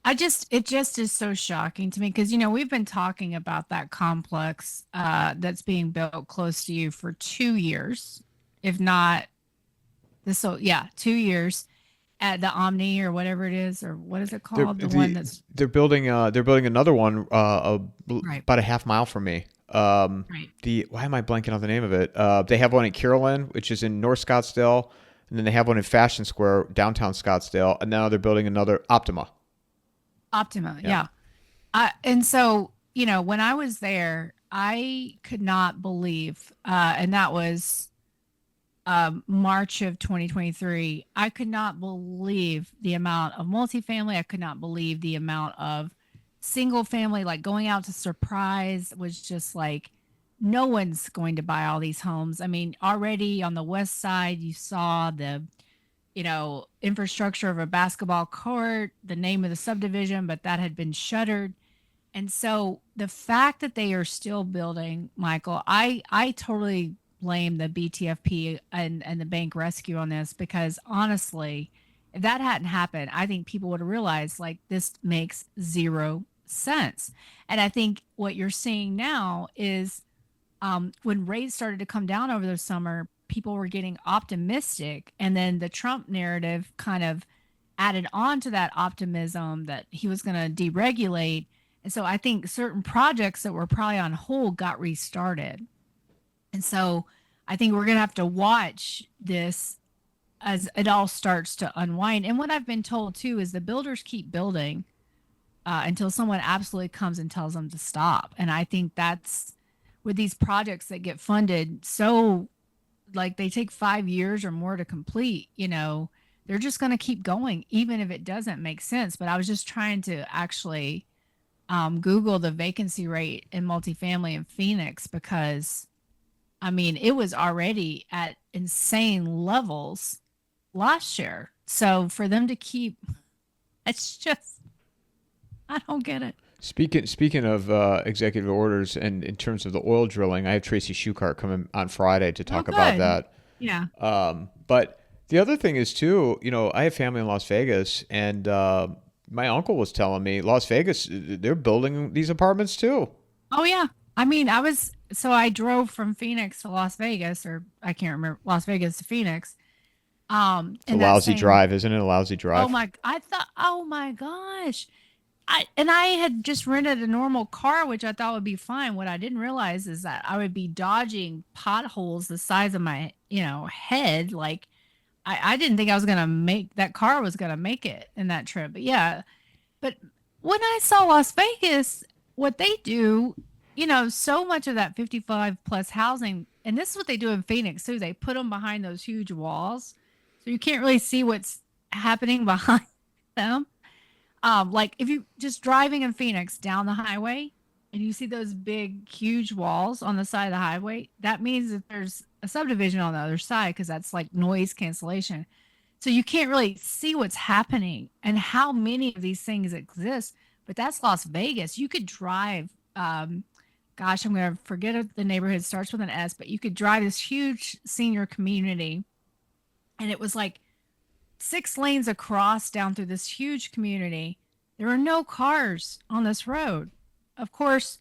It just is so shocking to me because we've been talking about that complex that's being built close to you for 2 years, if not this. So yeah, 2 years at the Omni or whatever it is, or what is it They're called? The one that's they're building another one right, about a half mile from me. right. The Why am I blanking on the name of it? They have one in Carolyn, which is in North Scottsdale, and then they have one in Fashion Square, downtown Scottsdale, and now they're building another Optima. Optima, Yeah. yeah. And so, when I was there, I could not believe, and that was March of 2023. I could not believe the amount of multifamily. I could not believe the amount of single family, like going out to Surprise was just like, no one's going to buy all these homes. I mean, already on the west side, you saw the infrastructure of a basketball court, the name of the subdivision, but that had been shuttered. And so the fact that they are still building, Michael, I totally blame the BTFP and the bank rescue on this because honestly, if that hadn't happened, I think people would have realized like this makes zero sense. And I think what you're seeing now is when rates started to come down over the summer, people were getting optimistic. And then the Trump narrative kind of added on to that optimism that he was going to deregulate. And so I think certain projects that were probably on hold got restarted. And so I think we're going to have to watch this as it all starts to unwind. And what I've been told too is the builders keep building until someone absolutely comes and tells them to stop. And I think that's with these projects that get funded so like they take 5 years or more to complete, they're just going to keep going, even if it doesn't make sense. But I was just trying to actually Google the vacancy rate in multifamily in Phoenix because, I mean, it was already at insane levels last year. So for them to keep, it's just, I don't get it. Speaking of executive orders and in terms of the oil drilling, I have Tracy Shukart coming on Friday to Oh, talk about good. that. Yeah. But the other thing is too, I have family in Las Vegas, and my uncle was telling me Las Vegas, they're building these apartments too. Oh, yeah. I mean, I drove from Phoenix to Las Vegas, or I can't remember, Las Vegas to Phoenix. It's a In that lousy same, drive, isn't it? A lousy oh drive. my, I thought, oh my gosh. I had just rented a normal car, which I thought would be fine. What I didn't realize is that I would be dodging potholes the size of my, head. Like I didn't think I was gonna make that car was gonna make it in that trip. But yeah, but when I saw Las Vegas, what they do, so much of that 55 plus housing, and this is what they do in Phoenix too. They put them behind those huge walls, so you can't really see what's happening behind them. Like if you just driving in Phoenix down the highway and you see those big, huge walls on the side of the highway, that means that there's a subdivision on the other side because that's like noise cancellation. So you can't really see what's happening and how many of these things exist. But that's Las Vegas. You could drive. Gosh, I'm going to forget the neighborhood. It starts with an S, but you could drive this huge senior community, and it was like 6 lanes across down through this huge community. There were no cars on this road, of course.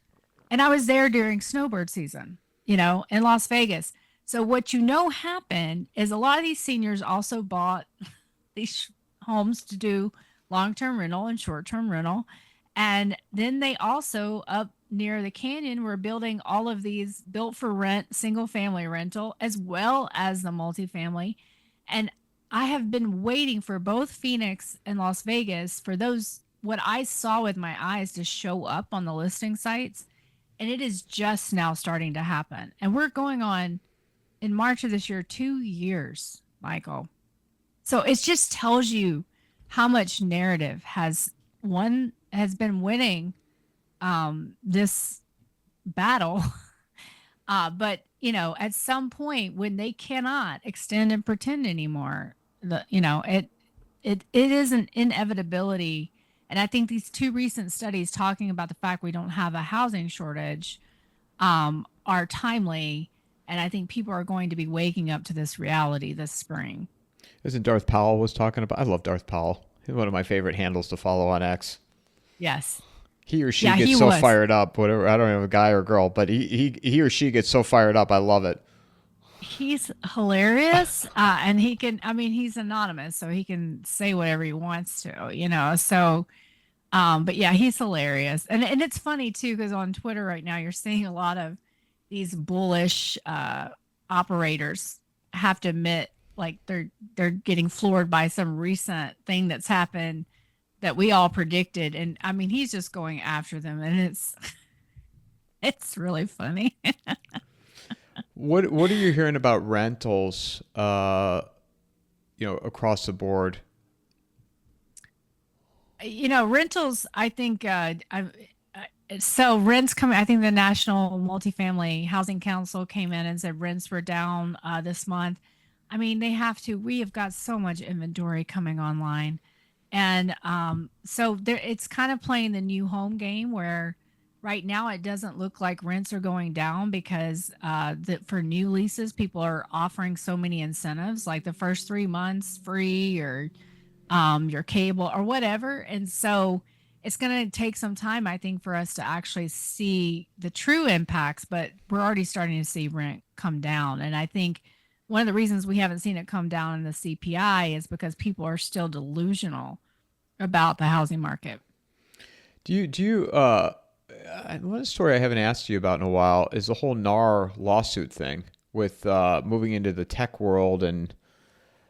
And I was there during snowbird season, in Las Vegas. So what happened is a lot of these seniors also bought these homes to do long-term rental and short-term rental. And then they also up near the canyon were building all of these built for rent single family rental as well as the multifamily. And I have been waiting for both Phoenix and Las Vegas for those what I saw with my eyes to show up on the listing sites. And it is just now starting to happen. And we're going on in March of this year 2 years, Michael. So it just tells you how much narrative has been winning this battle. But at some point when they cannot extend and pretend anymore, it is an inevitability. And I think these two recent studies talking about the fact we don't have a housing shortage are timely. And I think people are going to be waking up to this reality this spring. Isn't Darth Powell was talking about? I love Darth Powell. He's one of my favorite handles to follow on X. Yes. He or she Yeah, gets he so was. fired up. Whatever. I don't know if a guy or girl, but he or she gets so fired up. I love it. He's hilarious. And he's anonymous, so he can say whatever he wants to. So, but yeah, he's hilarious. And it's funny too, because on Twitter right now, you're seeing a lot of these bullish operators have to admit like they're getting floored by some recent thing that's happened that we all predicted. And I mean, he's just going after them, and it's really funny. What are you hearing about rentals? Across the board. Rentals. I think so rents coming. I think the National Multifamily Housing Council came in and said rents were down this month. I mean, they have to. We have got so much inventory coming online, and so there. It's kind of playing the new home game where right now it doesn't look like rents are going down because for new leases, people are offering so many incentives, like the first 3 months free or your cable or whatever. And so it's going to take some time, I think, for us to actually see the true impacts, but we're already starting to see rent come down. And I think one of the reasons we haven't seen it come down in the CPI is because people are still delusional about the housing market. One story I haven't asked you about in a while is the whole NAR lawsuit thing with moving into the tech world and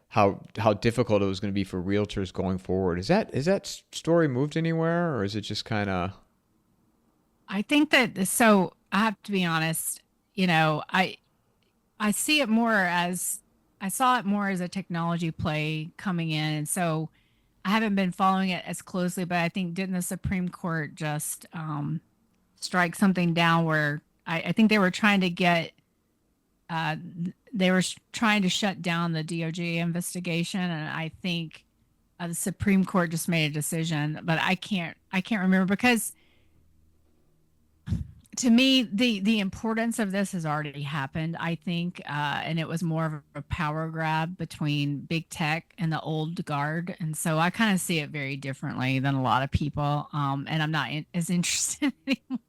how difficult it was going to be for realtors going forward. Is that story moved anywhere, or is it just kind of? I think that so I have to be honest, I see it more as I saw it more as a technology play coming in. And so I haven't been following it as closely, but I think didn't the Supreme Court just strike something down where I think they were trying to get uh, they were trying to shut down the DOJ investigation, and I think the Supreme Court just made a decision, but I can't remember because to me the importance of this has already happened, I think, and it was more of a power grab between big tech and the old guard. And so I kind of see it very differently than a lot of people, and I'm not as interested anymore.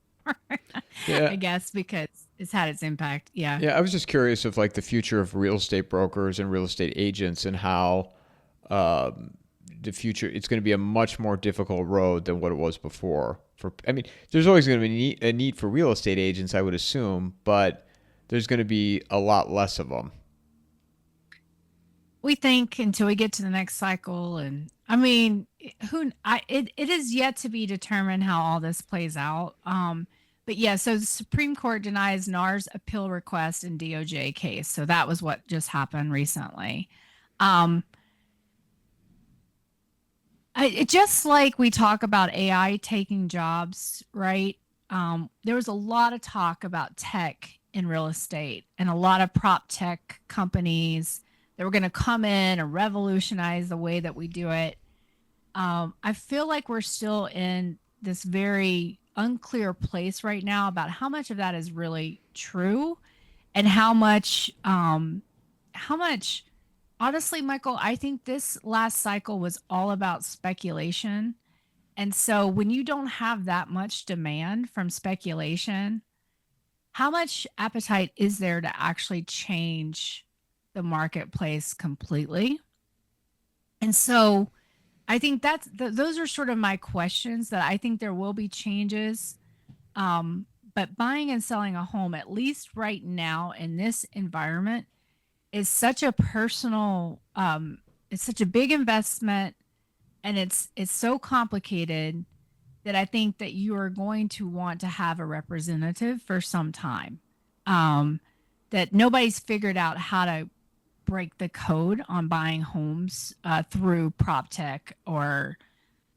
Yeah. I guess because it's had its impact. Yeah. Yeah, I was just curious of like the future of real estate brokers and real estate agents and how um, the future it's going to be a much more difficult road than what it was before. I mean, there's always going to be a need for real estate agents, I would assume, but there's going to be a lot less of them. We think until we get to the next cycle. And I mean, it is yet to be determined how all this plays out. But yeah, so the Supreme Court denies NAR's appeal request in DOJ case. So that was what just happened recently. Um, it just like we talk about AI taking jobs, right? There was a lot of talk about tech in real estate and a lot of prop tech companies that were going to come in and revolutionize the way that we do it. I feel like we're still in this very unclear place right now about how much of that is really true and how much honestly, Michael, I think this last cycle was all about speculation. And so when you don't have that much demand from speculation, how much appetite is there to actually change the marketplace completely? And so I think those are sort of my questions that I think there will be changes. But buying and selling a home, at least right now in this environment, is such a personal, it's such a big investment, and it's so complicated that I think that you are going to want to have a representative for some time. Um, that nobody's figured out how to break the code on buying homes through prop tech or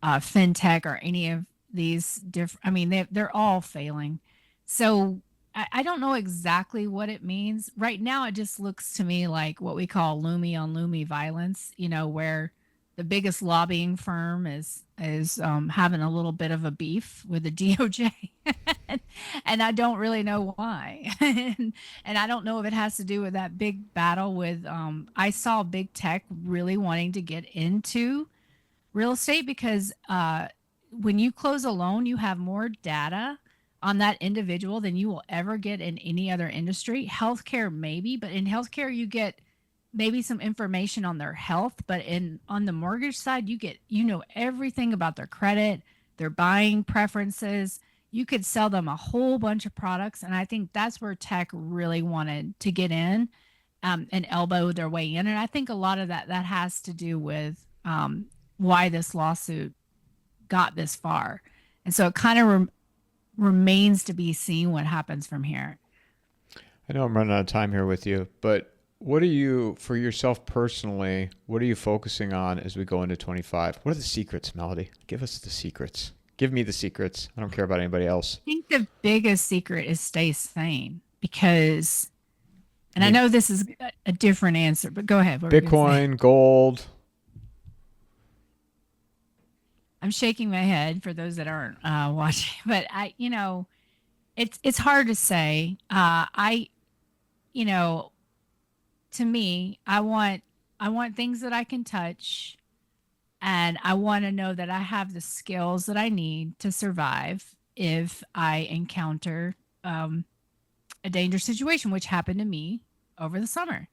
fintech or any of these different. I mean, they're all failing. So I don't know exactly what it means right now. It just looks to me like what we call Lumi on Lumi violence. You know, where the biggest lobbying firm is having a little bit of a beef with the DOJ, and I don't really know why. And I don't know if it has to do with that big battle with. I saw big tech really wanting to get into real estate because when you close a loan, you have more data on that individual than you will ever get in any other industry. Healthcare, maybe, but in healthcare, you get maybe some information on their health. But in on the mortgage side, you know everything about their credit, their buying preferences. You could sell them a whole bunch of products, and I think that's where tech really wanted to get in and elbow their way in. And I think a lot of that has to do with why this lawsuit got this far. And so it kind of remains to be seen what happens from here. I know I'm running out of time here with you, but what are you, for yourself personally, what are you focusing on as we go into 25? What are the secrets, Melody? Give us the secrets. Give me the secrets. I don't care about anybody else. I think the biggest secret is stay sane because, I and I mean, know this is a different answer, but go ahead. What were you going to say? Bitcoin, gold. I'm shaking my head for those that aren't watching, but it's hard to say. You know, to me, I want things that I can touch, and I want to know that I have the skills that I need to survive if I encounter um, a dangerous situation, which happened to me over the summer.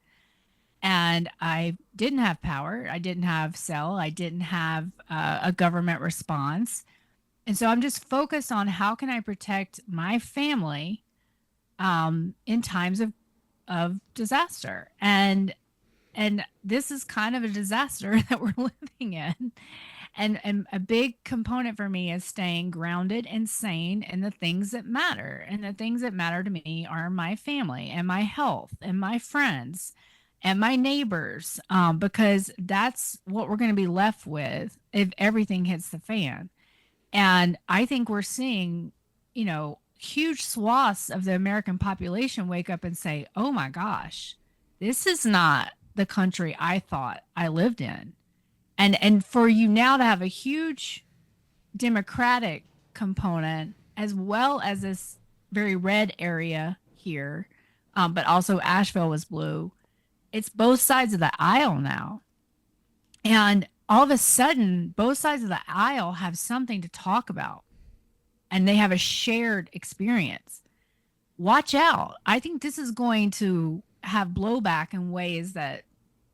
And I didn't have power. I didn't have cell. I didn't have a government response. And so I'm just focused on how can I protect my family in times of disaster. And this is kind of a disaster that we're living in. And a big component for me is staying grounded and sane in the things that matter. And the things that matter to me are my family and my health and my friends and my neighbors, because that's what we're going to be left with if everything hits the fan. And I think we're seeing, huge swaths of the American population wake up and say, oh my gosh, this is not the country I thought I lived in. And for you now to have a huge democratic component as well as this very red area here, but also Asheville was blue. It's both sides of the aisle now. And all of a sudden, both sides of the aisle have something to talk about and they have a shared experience. Watch out. I think this is going to have blowback in ways that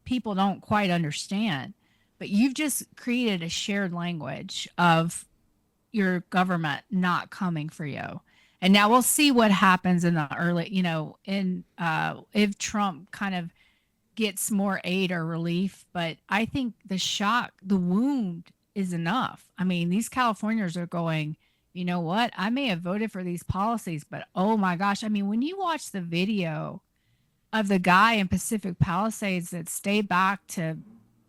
people don't quite understand. But you've just created a shared language of your government not coming for you. And now we'll see what happens in the early, in if Trump kind of gets more aid or relief. But I think the shock, the wound is enough. I mean, these Californians are going, you know what? I may have voted for these policies, but oh my gosh. I mean, when you watch the video of the guy in Pacific Palisades that stayed back to,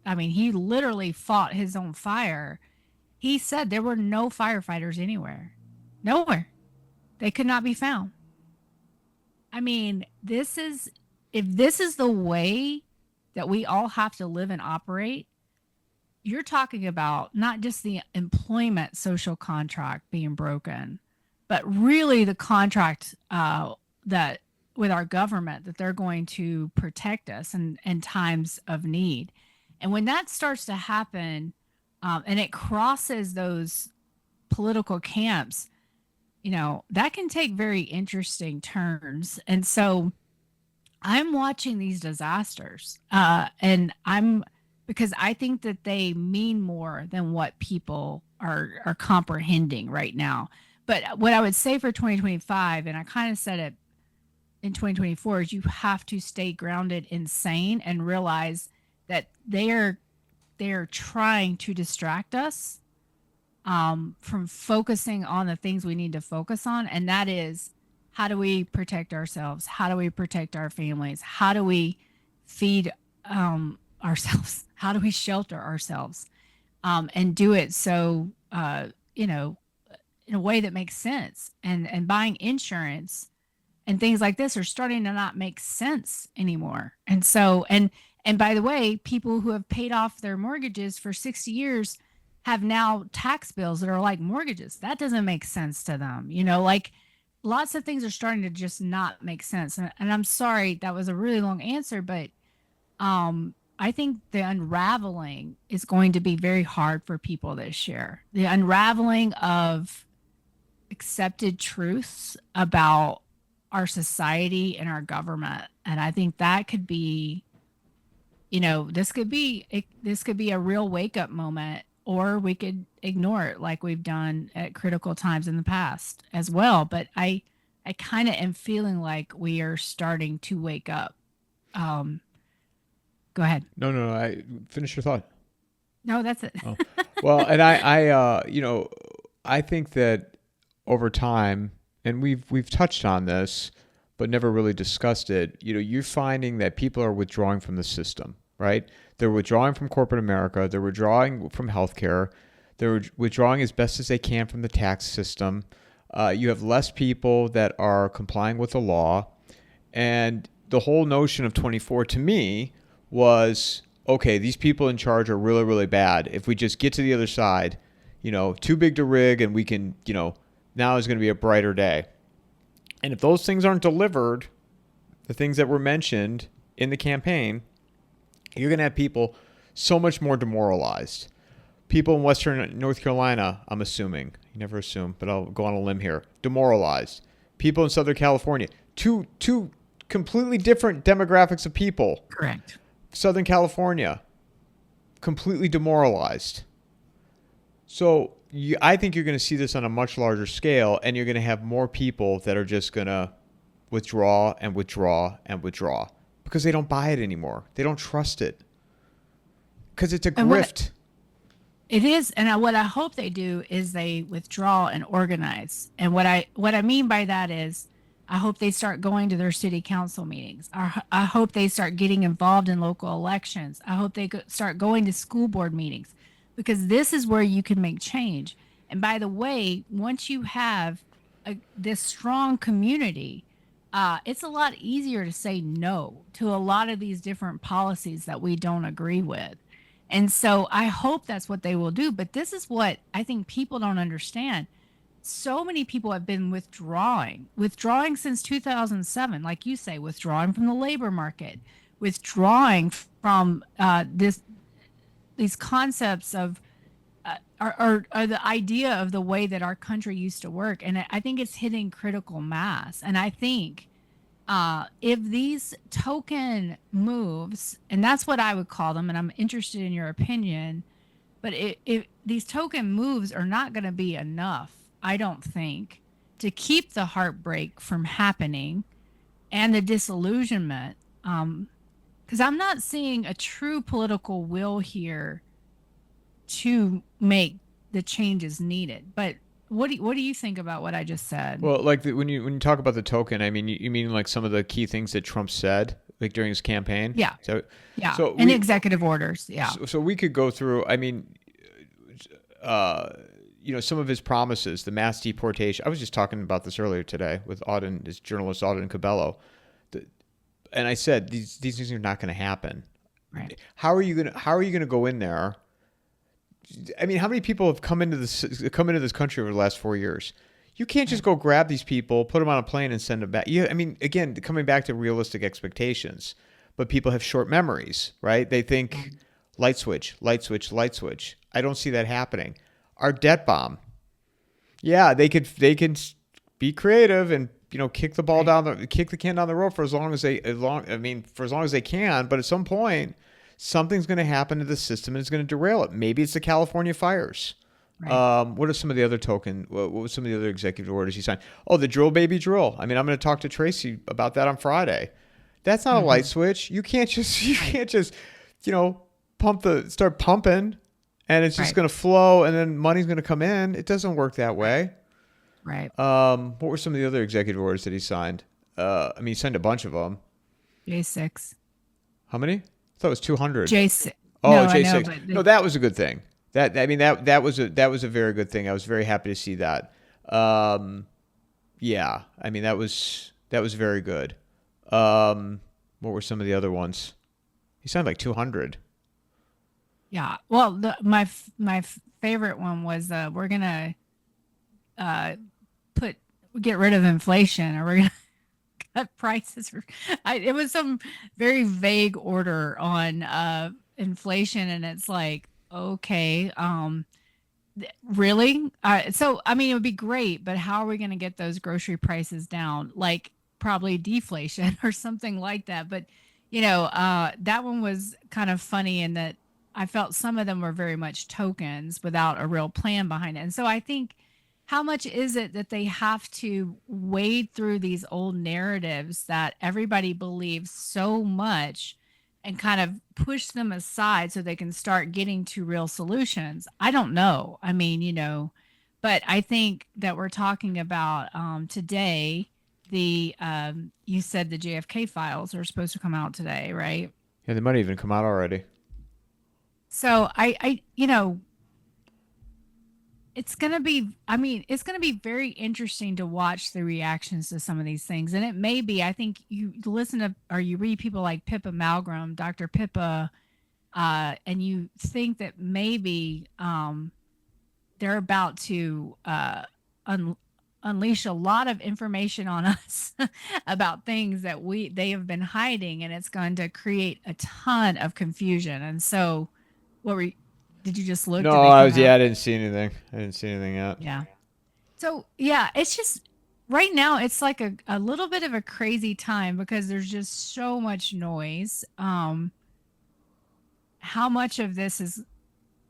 I mean, he literally fought his own fire. He said there were no firefighters anywhere, nowhere. They could not be found. I mean, if this is the way that we all have to live and operate, you're talking about not just the employment social contract being broken, but really the contract that with our government that they're going to protect us in times of need. And when that starts to happen, and it crosses those political camps, that can take very interesting turns. And so I'm watching these disasters, and because I think that they mean more than what people are comprehending right now. But what I would say for 2025, and I kind of said it in 2024, is you have to stay grounded and sane and realize that they are trying to distract us from focusing on the things we need to focus on, and that is how do we protect ourselves? How do we protect our families? How do we feed ourselves? How do we shelter ourselves? And do it so in a way that makes sense. And buying insurance and things like this are starting to not make sense anymore. And by the way, people who have paid off their mortgages for 60 years have now tax bills that are like mortgages. That doesn't make sense to them. Like lots of things are starting to just not make sense. And I'm sorry that was a really long answer, but I think the unraveling is going to be very hard for people this year. The unraveling of accepted truths about our society and our government. And I think that could be, this could be a real wake up moment, or we could ignore it like we've done at critical times in the past as well. But I kind of am feeling like we are starting to wake up. Go ahead. No. I finish your thought. No, that's it. Oh. Well, and I think that over time, and we've touched on this, but never really discussed it. You're finding that people are withdrawing from the system, right? They're withdrawing from corporate America. They're withdrawing from healthcare. They're withdrawing as best as they can from the tax system. You have less people that are complying with the law. And the whole notion of 24 to me was, okay, these people in charge are really, really bad. If we just get to the other side, too big to rig, and we can, now is going to be a brighter day. And if those things aren't delivered, the things that were mentioned in the campaign, you're going to have people so much more demoralized. People in Western North Carolina, I'm assuming, you never assume, but I'll go on a limb here, demoralized. People in Southern California, two completely different demographics of people. Correct. Southern California, completely demoralized. So I think you're going to see this on a much larger scale, and you're going to have more people that are just going to withdraw and withdraw and withdraw because they don't buy it anymore. They don't trust it because it's a grift. It is, and what I hope they do is they withdraw and organize. And what I mean by that is, I hope they start going to their city council meetings. I hope they start getting involved in local elections. I hope they start going to school board meetings, because this is where you can make change. And by the way, once you have this strong community, it's a lot easier to say no to a lot of these different policies that we don't agree with. And so I hope that's what they will do. But this is what I think people don't understand. So many people have been withdrawing since 2007, like you say, withdrawing from the labor market, withdrawing from these concepts of or the idea of the way that our country used to work. And I think it's hitting critical mass. And I think if these token moves, and that's what I would call them, and I'm interested in your opinion, but if these token moves are not going to be enough, I don't think, to keep the heartbreak from happening and the disillusionment, because I'm not seeing a true political will here to make the changes needed. But what do you think about what I just said? Well, like when you talk about the token, I mean you mean like some of the key things that Trump said like during his campaign. Yeah. So Yeah. so And we executive orders. Yeah. so we could go through. I mean, uh, some of his promises, the mass deportation. I was just talking about this earlier today with Auden, this journalist Auden Cabello, the, and I said these things are not going to happen. Right. How are you gonna go in there? I mean, how many people have come into this country over the last 4 years? You can't just Right. go grab these people, put them on a plane, and send them back. I mean, again, coming back to realistic expectations, but people have short memories, right? They think light switch, light switch, light switch. I don't see that happening. Our debt bomb, yeah, they can be creative and Right. kick the can down the road for as long as they can. But at some point, something's going to happen to the system and it's going to derail it. Maybe it's the California fires. Right. What are some of the other what was some of the other executive orders he signed? Oh, the drill baby drill. I mean, I'm going to talk to Tracy about that on Friday. That's not a light Hmm. switch. You can't just Right. you know start pumping and it's just Right. going to flow and then money's going to come in. It doesn't work that Right. way. Right. What were some of the other executive orders that he signed? I mean, he signed a bunch of them. J6. How many? I thought it was 200. J6. Oh, No, I know, J6. but No, that was a good thing. That was a very good thing. I was very happy to see that. Um, yeah, I mean that was very good. What were some of the other ones? He signed like 200. yeah. Well, my favorite one was we're gonna uh put get rid of inflation, or we're gonna cut prices. It was some very vague order on inflation, and it's like, okay, really? So I mean, it would be great, but how are we going to get those grocery prices down? Like probably deflation or something like that. But that one was kind of funny in that I felt some of them were very much tokens without a real plan behind it. And so I think, how much is it that they have to wade through these old narratives that everybody believes so much and kind of push them aside so they can start getting to real solutions? I don't know. I mean, but I think that we're talking about today. You said the JFK files are supposed to come out today, right? Yeah, they might even come out already. So it's going to be, I mean, it's going to be very interesting to watch the reactions to some of these things. And it may be, I think you listen to or you read people like Pippa Malmgren, Dr. Pippa, and you think that maybe they're about to un- unleash a lot of information on us about things that they have been hiding, and it's going to create a ton of confusion. And so, what were did you just look? No, Did they come out? I didn't see anything. I didn't see anything yet. Yeah. So yeah, it's just right now it's like a little bit of a crazy time because there's just so much noise. How much of this is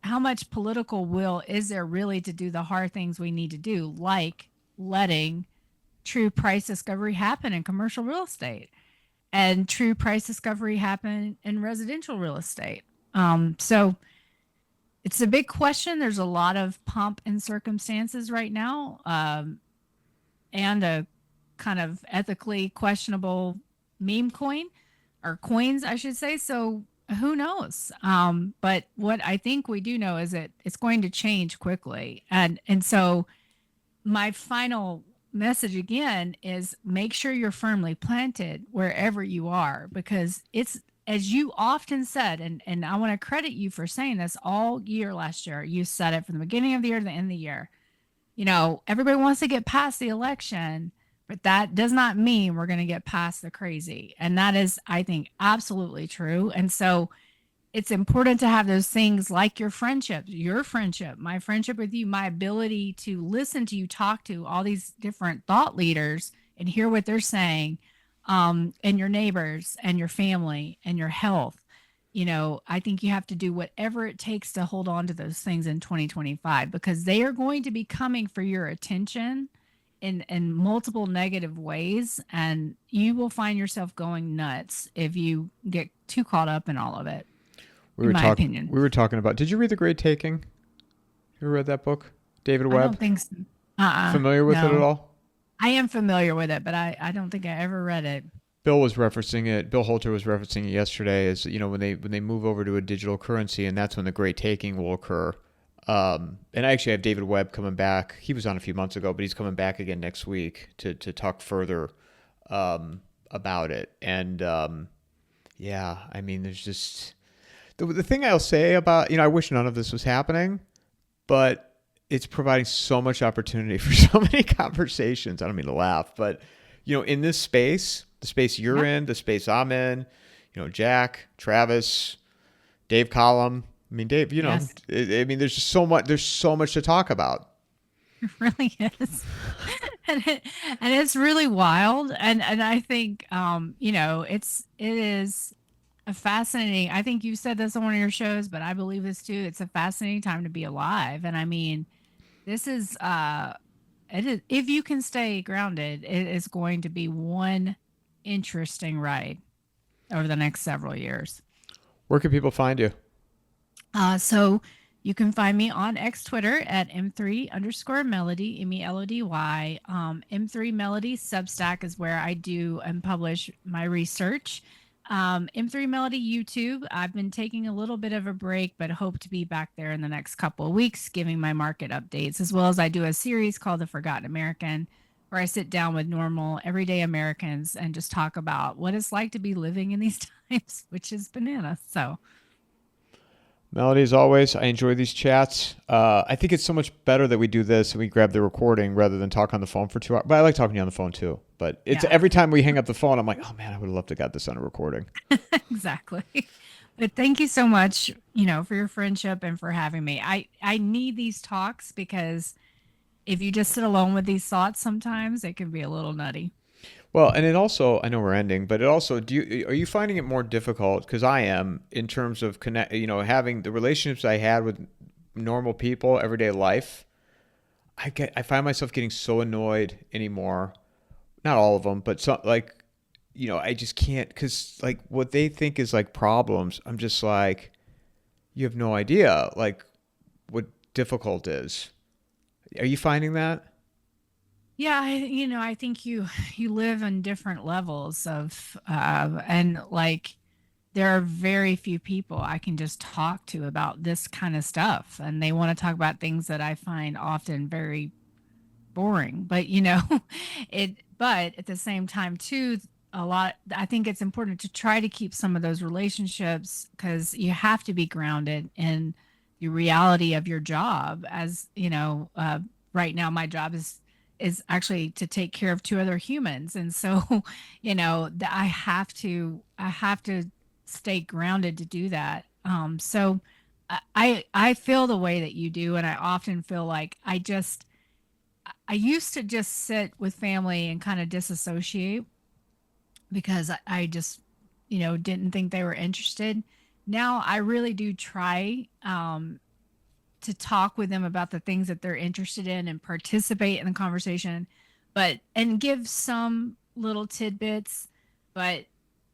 how much political will is there really to do the hard things we need to do, like letting true price discovery happen in commercial real estate and true price discovery happen in residential real estate? So it's a big question. There's a lot of pomp and circumstances right now, and a kind of ethically questionable meme coin or coins, I should say. So who knows? But what I think we do know is that it's going to change quickly, and so my final message again is make sure you're firmly planted wherever you are, because it's, as you often said, and I want to credit you for saying this all year last year. You said it from the beginning of the year to the end of the year. Everybody wants to get past the election, but that does not mean we're going to get past the crazy. And that is, I think, absolutely true. And so it's important to have those things like your friendship, my friendship with you, my ability to listen to you talk to all these different thought leaders and hear what they're saying, and your neighbors and your family and your health. I think you have to do whatever it takes to hold on to those things in 2025, because they are going to be coming for your attention in multiple negative ways, and you will find yourself going nuts if you get too caught up in all of it, We in were my talk opinion. we were talking about. Did you read The Great Taking? You ever read that book? David I Webb. don't think so. Familiar with it at No. all? I am familiar with it, but I don't think I ever read it. Bill was referencing it. Bill Holter was referencing it yesterday. As you know, when they move over to a digital currency, and that's when the great taking will occur. And I actually have David Webb coming back. He was on a few months ago, but he's coming back again next week to talk further about it. And yeah, I mean, there's just the thing I'll say about, I wish none of this was happening, but it's providing so much opportunity for so many conversations. I don't mean to laugh, but in this space, the space you're Yeah. in, the space I'm in, Jack, Travis, Dave Collum. I mean, Dave, Yes. I mean, there's just so much. There's so much to talk about. It really is. and it's really wild. And I think it is a fascinating, I think you said this on one of your shows, but I believe this too. It's a fascinating time to be alive. And I mean, this is it is, if you can stay grounded, it is going to be one interesting ride over the next several years. Where can people find you? So you can find me on X Twitter at M3 underscore Melody, Melody. M3 Melody Substack is where I do and publish my research. M3 Melody YouTube. I've been taking a little bit of a break, but hope to be back there in the next couple of weeks, giving my market updates, as well as I do a series called The Forgotten American, where I sit down with normal, everyday Americans and just talk about what it's like to be living in these times, which is bananas. So, Melody, as always, I enjoy these chats. I think it's so much better that we do this and we grab the recording rather than talk on the phone for 2 hours. But I like talking to you on the phone too. But it's yeah. every time we hang up the phone, I'm like, oh man, I would have loved to got this on a recording. Exactly. But thank you so much, for your friendship and for having me. I need these talks because if you just sit alone with these thoughts, sometimes it can be a little nutty. Well, and it also, I know we're ending, but it also, are you finding it more difficult? Because I am, in terms of having the relationships I had with normal people, everyday life. I find myself getting so annoyed anymore. Not all of them, but some, like, I just can't, because like what they think is like problems. I'm just like, you have no idea, like what difficult is. Are you finding that? Yeah, I think you live on different levels of and like there are very few people I can just talk to about this kind of stuff, and they want to talk about things that I find often very boring. But it. But at the same time, too, a lot. I think it's important to try to keep some of those relationships because you have to be grounded in the reality of your job. As right now, my job is actually to take care of two other humans, and so I have to stay grounded to do that. So I feel the way that you do, and I often feel like I used to just sit with family and kind of disassociate because I just, didn't think they were interested. Now I really do try to talk with them about the things that they're interested in and participate in the conversation, and give some little tidbits. But,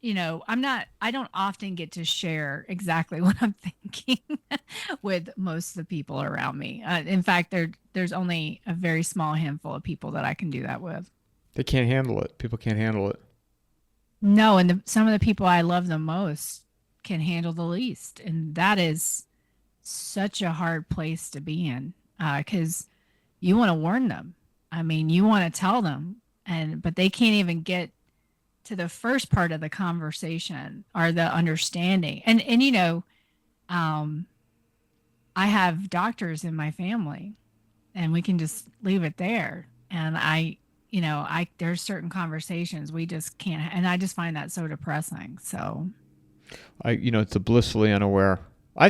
I don't often get to share exactly what I'm thinking with most of the people around me. In fact, there's only a very small handful of people that I can do that with. They can't handle it. People can't handle it. No, and some of the people I love the most can handle the least, and that is such a hard place to be in because you want to warn them. I mean, you want to tell them, but they can't even get to the first part of the conversation or the understanding. And um, I have doctors in my family, and we can just leave it there. And I there's certain conversations we just can't, and I just find that so depressing. So It's a blissfully unaware.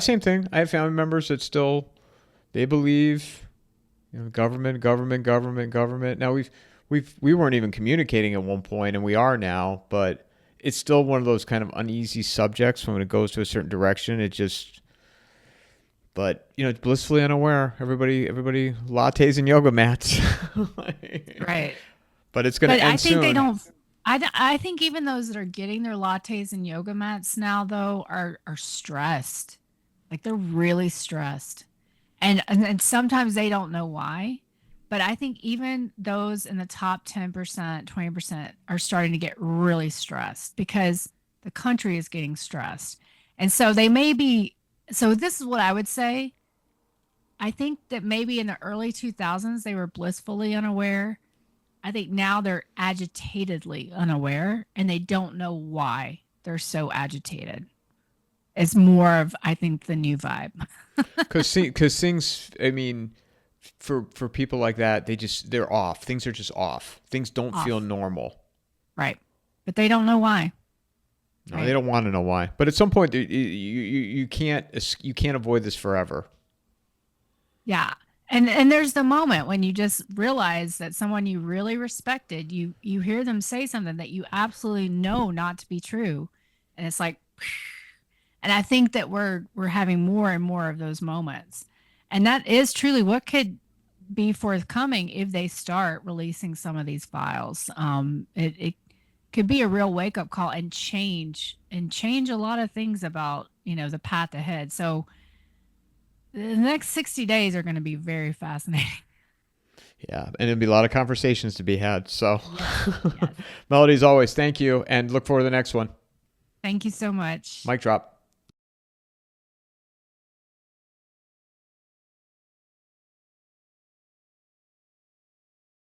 Same thing. I have family members that still, they believe, government, government, government, government. Now we weren't even communicating at one point, and we are now, but it's still one of those kind of uneasy subjects when it goes to a certain direction. It just, but it's blissfully unaware. Everybody lattes and yoga mats. right. But it's going But to I end think they soon. don't. I think even those that are getting their lattes and yoga mats now though are stressed. Like they're really stressed. And sometimes they don't know why. But I think even those in the top 10%, 20% are starting to get really stressed because the country is getting stressed. And so they may be, so this is what I would say. I think that maybe in the early 2000s, they were blissfully unaware. I think now they're agitatedly unaware and they don't know why they're so agitated. It's more of, I think, the new vibe. Because things, I mean, for people like that, they're off. Things are just off. Things don't feel Off. normal. Right. But they don't know why. No, they Right. don't want to know why. But at some point, you can't avoid this forever. Yeah. And there's the moment when you just realize that someone you really respected, you hear them say something that you absolutely know not to be true. And it's like and I think that we're having more and more of those moments. And that is truly what could be forthcoming if they start releasing some of these files. It could be a real wake up call and change a lot of things about, the path ahead. So the next 60 days are going to be very fascinating. Yeah, and there'll be a lot of conversations to be had. So, Yes. Yes. Melody, as always, thank you, and look forward to the next one. Thank you so much. Mic drop.